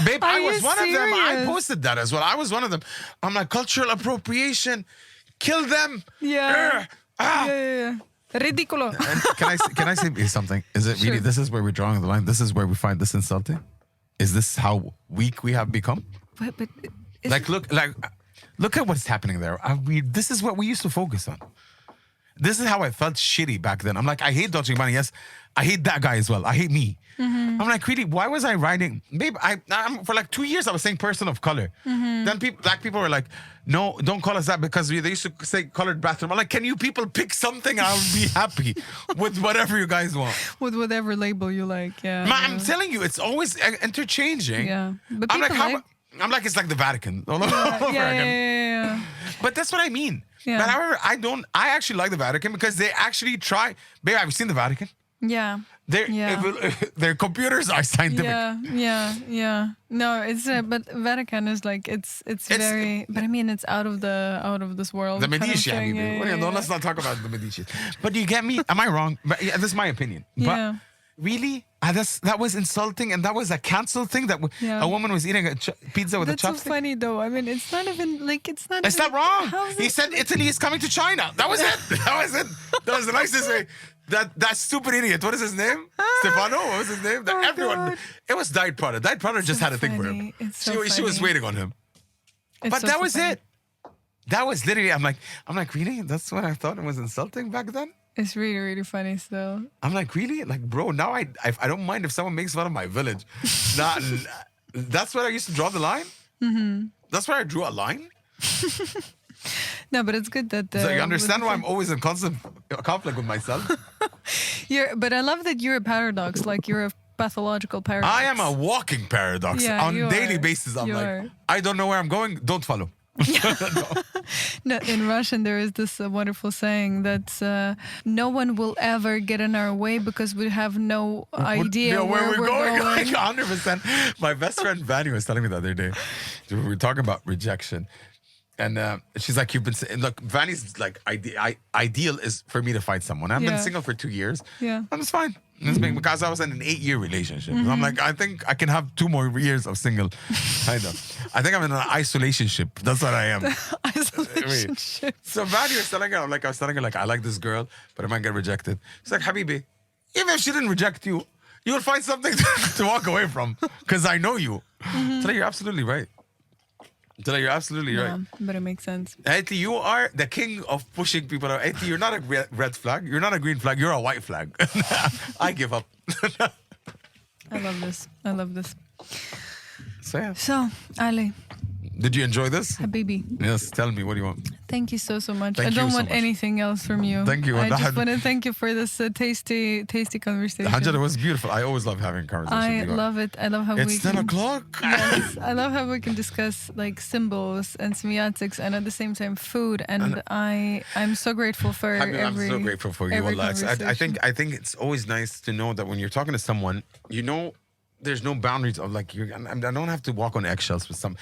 Babe, Are I was you one of them. I serious? posted that as well. I was one of them. I'm like, cultural appropriation. Kill them. Yeah. Ah. Yeah. Ridicolo. And can I say something? Is it really, Sure. this is where we're drawing the line? This is where we find this insulting? Is this how weak we have become? But is Like, look at what's happening there. This is what we used to focus on. This is how I felt shitty back then. I'm like, I hate Dolce & Gabbana. Yes, I hate that guy as well. I hate me. I'm like, really, why was I writing? Babe, I'm for like 2 years, I was saying person of color. Then black people were like, no, don't call us that because they used to say colored bathroom. I'm like, can you people pick something? I'll be happy with whatever you guys want. with whatever label you like. Yeah. I'm telling you, it's always interchanging. Yeah. But I'm like, people I'm like, it's like the Vatican all over yeah, again. yeah. But that's what I mean. Yeah. But however, I actually like the Vatican because they actually try. Babe, have you seen the Vatican? Yeah. Their computers are scientific. Yeah. No, it's but Vatican is like it's very. But I mean, it's out of this world. The kind of Medici, I thing. mean. Yeah, No, yeah. let's not talk about the Medici. But do you get me? Am I wrong? But yeah, this is my opinion. Yeah. But really, that was insulting, and that was a cancel thing. That Yeah. a woman was eating a pizza with That's a so chopstick. funny though. I mean, it's not even like it's not. It's even, not wrong. how is He it- said Italy is coming to China. That was it. That was it. That was the nicest way. That stupid idiot. What is his name? Stefano. What was his name? Oh, Everyone. God. It was Diet Prada. Diet Prada just so had a thing for him. funny. It's so She was funny. waiting on him. It's But so, that so was funny. it. That was literally. I'm like, really? That's what I thought it was insulting back then. It's really, really funny still. I'm like, really? Like, bro, now I don't mind if someone makes fun of my village. Not, that's where I used to draw the line. That's where I drew a line. No, but it's good that. So you with understand the why I'm always in constant conflict with myself? But I love that you're a paradox. Like you're a pathological paradox. I am a walking paradox. Yeah, On you daily are. basis, I'm You like, are. I don't know where I'm going. Don't follow. No, in Russian, there is this wonderful saying that no one will ever get in our way because we have no idea Yeah, where we're going. Like 100%. My best friend Vanny was telling me the other day, we were talking about rejection. And she's like, you've been saying, look, Vanny's like, ideal is for me to find someone. I've been Yeah. single for 2 years. Yeah. And it's fine. It's big because I was in an 8-year relationship. And I'm like, I think I can have 2 more years of single. Kind of. I think I'm in an isolationship. That's what I am. Isolationship. So Vanny was telling her, I like this girl, but I might get rejected. She's like, Habibi, even if she didn't reject you, you will find something to walk away from because I know you. Tell her you're absolutely right. You're absolutely right. Yeah, but it makes sense. Eti, you are the king of pushing people out. Eti, you're not a red flag. You're not a green flag. You're a white flag. I give up. I love this. So yeah. So, Ali, Did you enjoy this? Habibi, Yes. Tell me, what do you want? thank you so much. Thank I you don't so want much. anything else from you. Thank you. I And just want to thank you for this tasty conversation. Hajjat, it was beautiful. I always love having conversations I with you. love it. I love how It's 10 o'clock. Yes, I love how we can discuss like symbols and semiotics and at the same time food. And I'm so grateful for I'm every. so grateful for you, every Alex. I conversation. think it's always nice to know that when you're talking to someone, you know, there's no boundaries of like I don't have to walk on eggshells with some,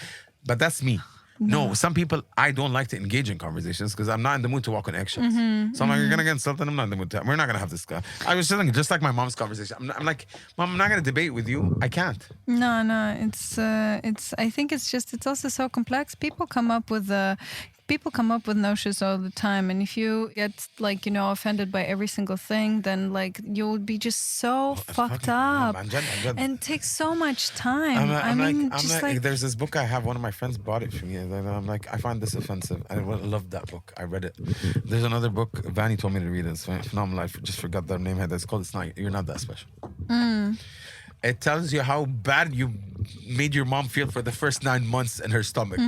but that's me. No, some people, I don't like to engage in conversations because I'm not in the mood to walk on eggshells. So I'm like, you're going to get insulted. I'm not in the mood to. We're not going to have this. I was just like my mom's conversation. I'm like, Mom, I'm not going to debate with you. I can't. No, it's I think it's also so complex. People come up with notions all the time, and if you get like, you know, offended by every single thing, then like you'll be just so fucked up, and it takes so much time. I'm like, there's this book I have. One of my friends bought it for me, and I'm like, I find this offensive. I loved that book. I read it. There's another book Vanny told me to read. It's phenomenal. I just forgot the name. It's called You're Not That Special. It tells you how bad you made your mom feel for the first 9 months in her stomach.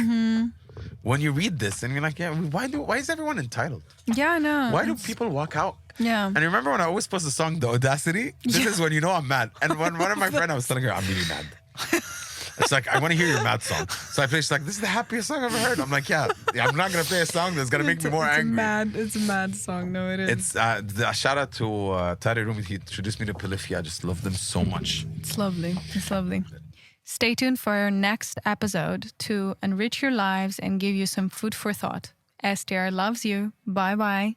When you read this and you're like, yeah, why is everyone entitled? Yeah, I know. Why do people walk out? Yeah. And remember when I always post the song The Audacity? This is when you know I'm mad. And when one of my friends, I was telling her, I'm really mad. It's like, I want to hear your mad song. So I play, she's like, this is the happiest song I've ever heard. I'm like, yeah, I'm not going to play a song that's going to make me more angry. It's a mad song. No, it is. It's a shout out to Tari Rumi. He introduced me to Polyphia. I just love them so much. It's lovely. It's lovely. Stay tuned for our next episode to enrich your lives and give you some food for thought. STR loves you. Bye-bye.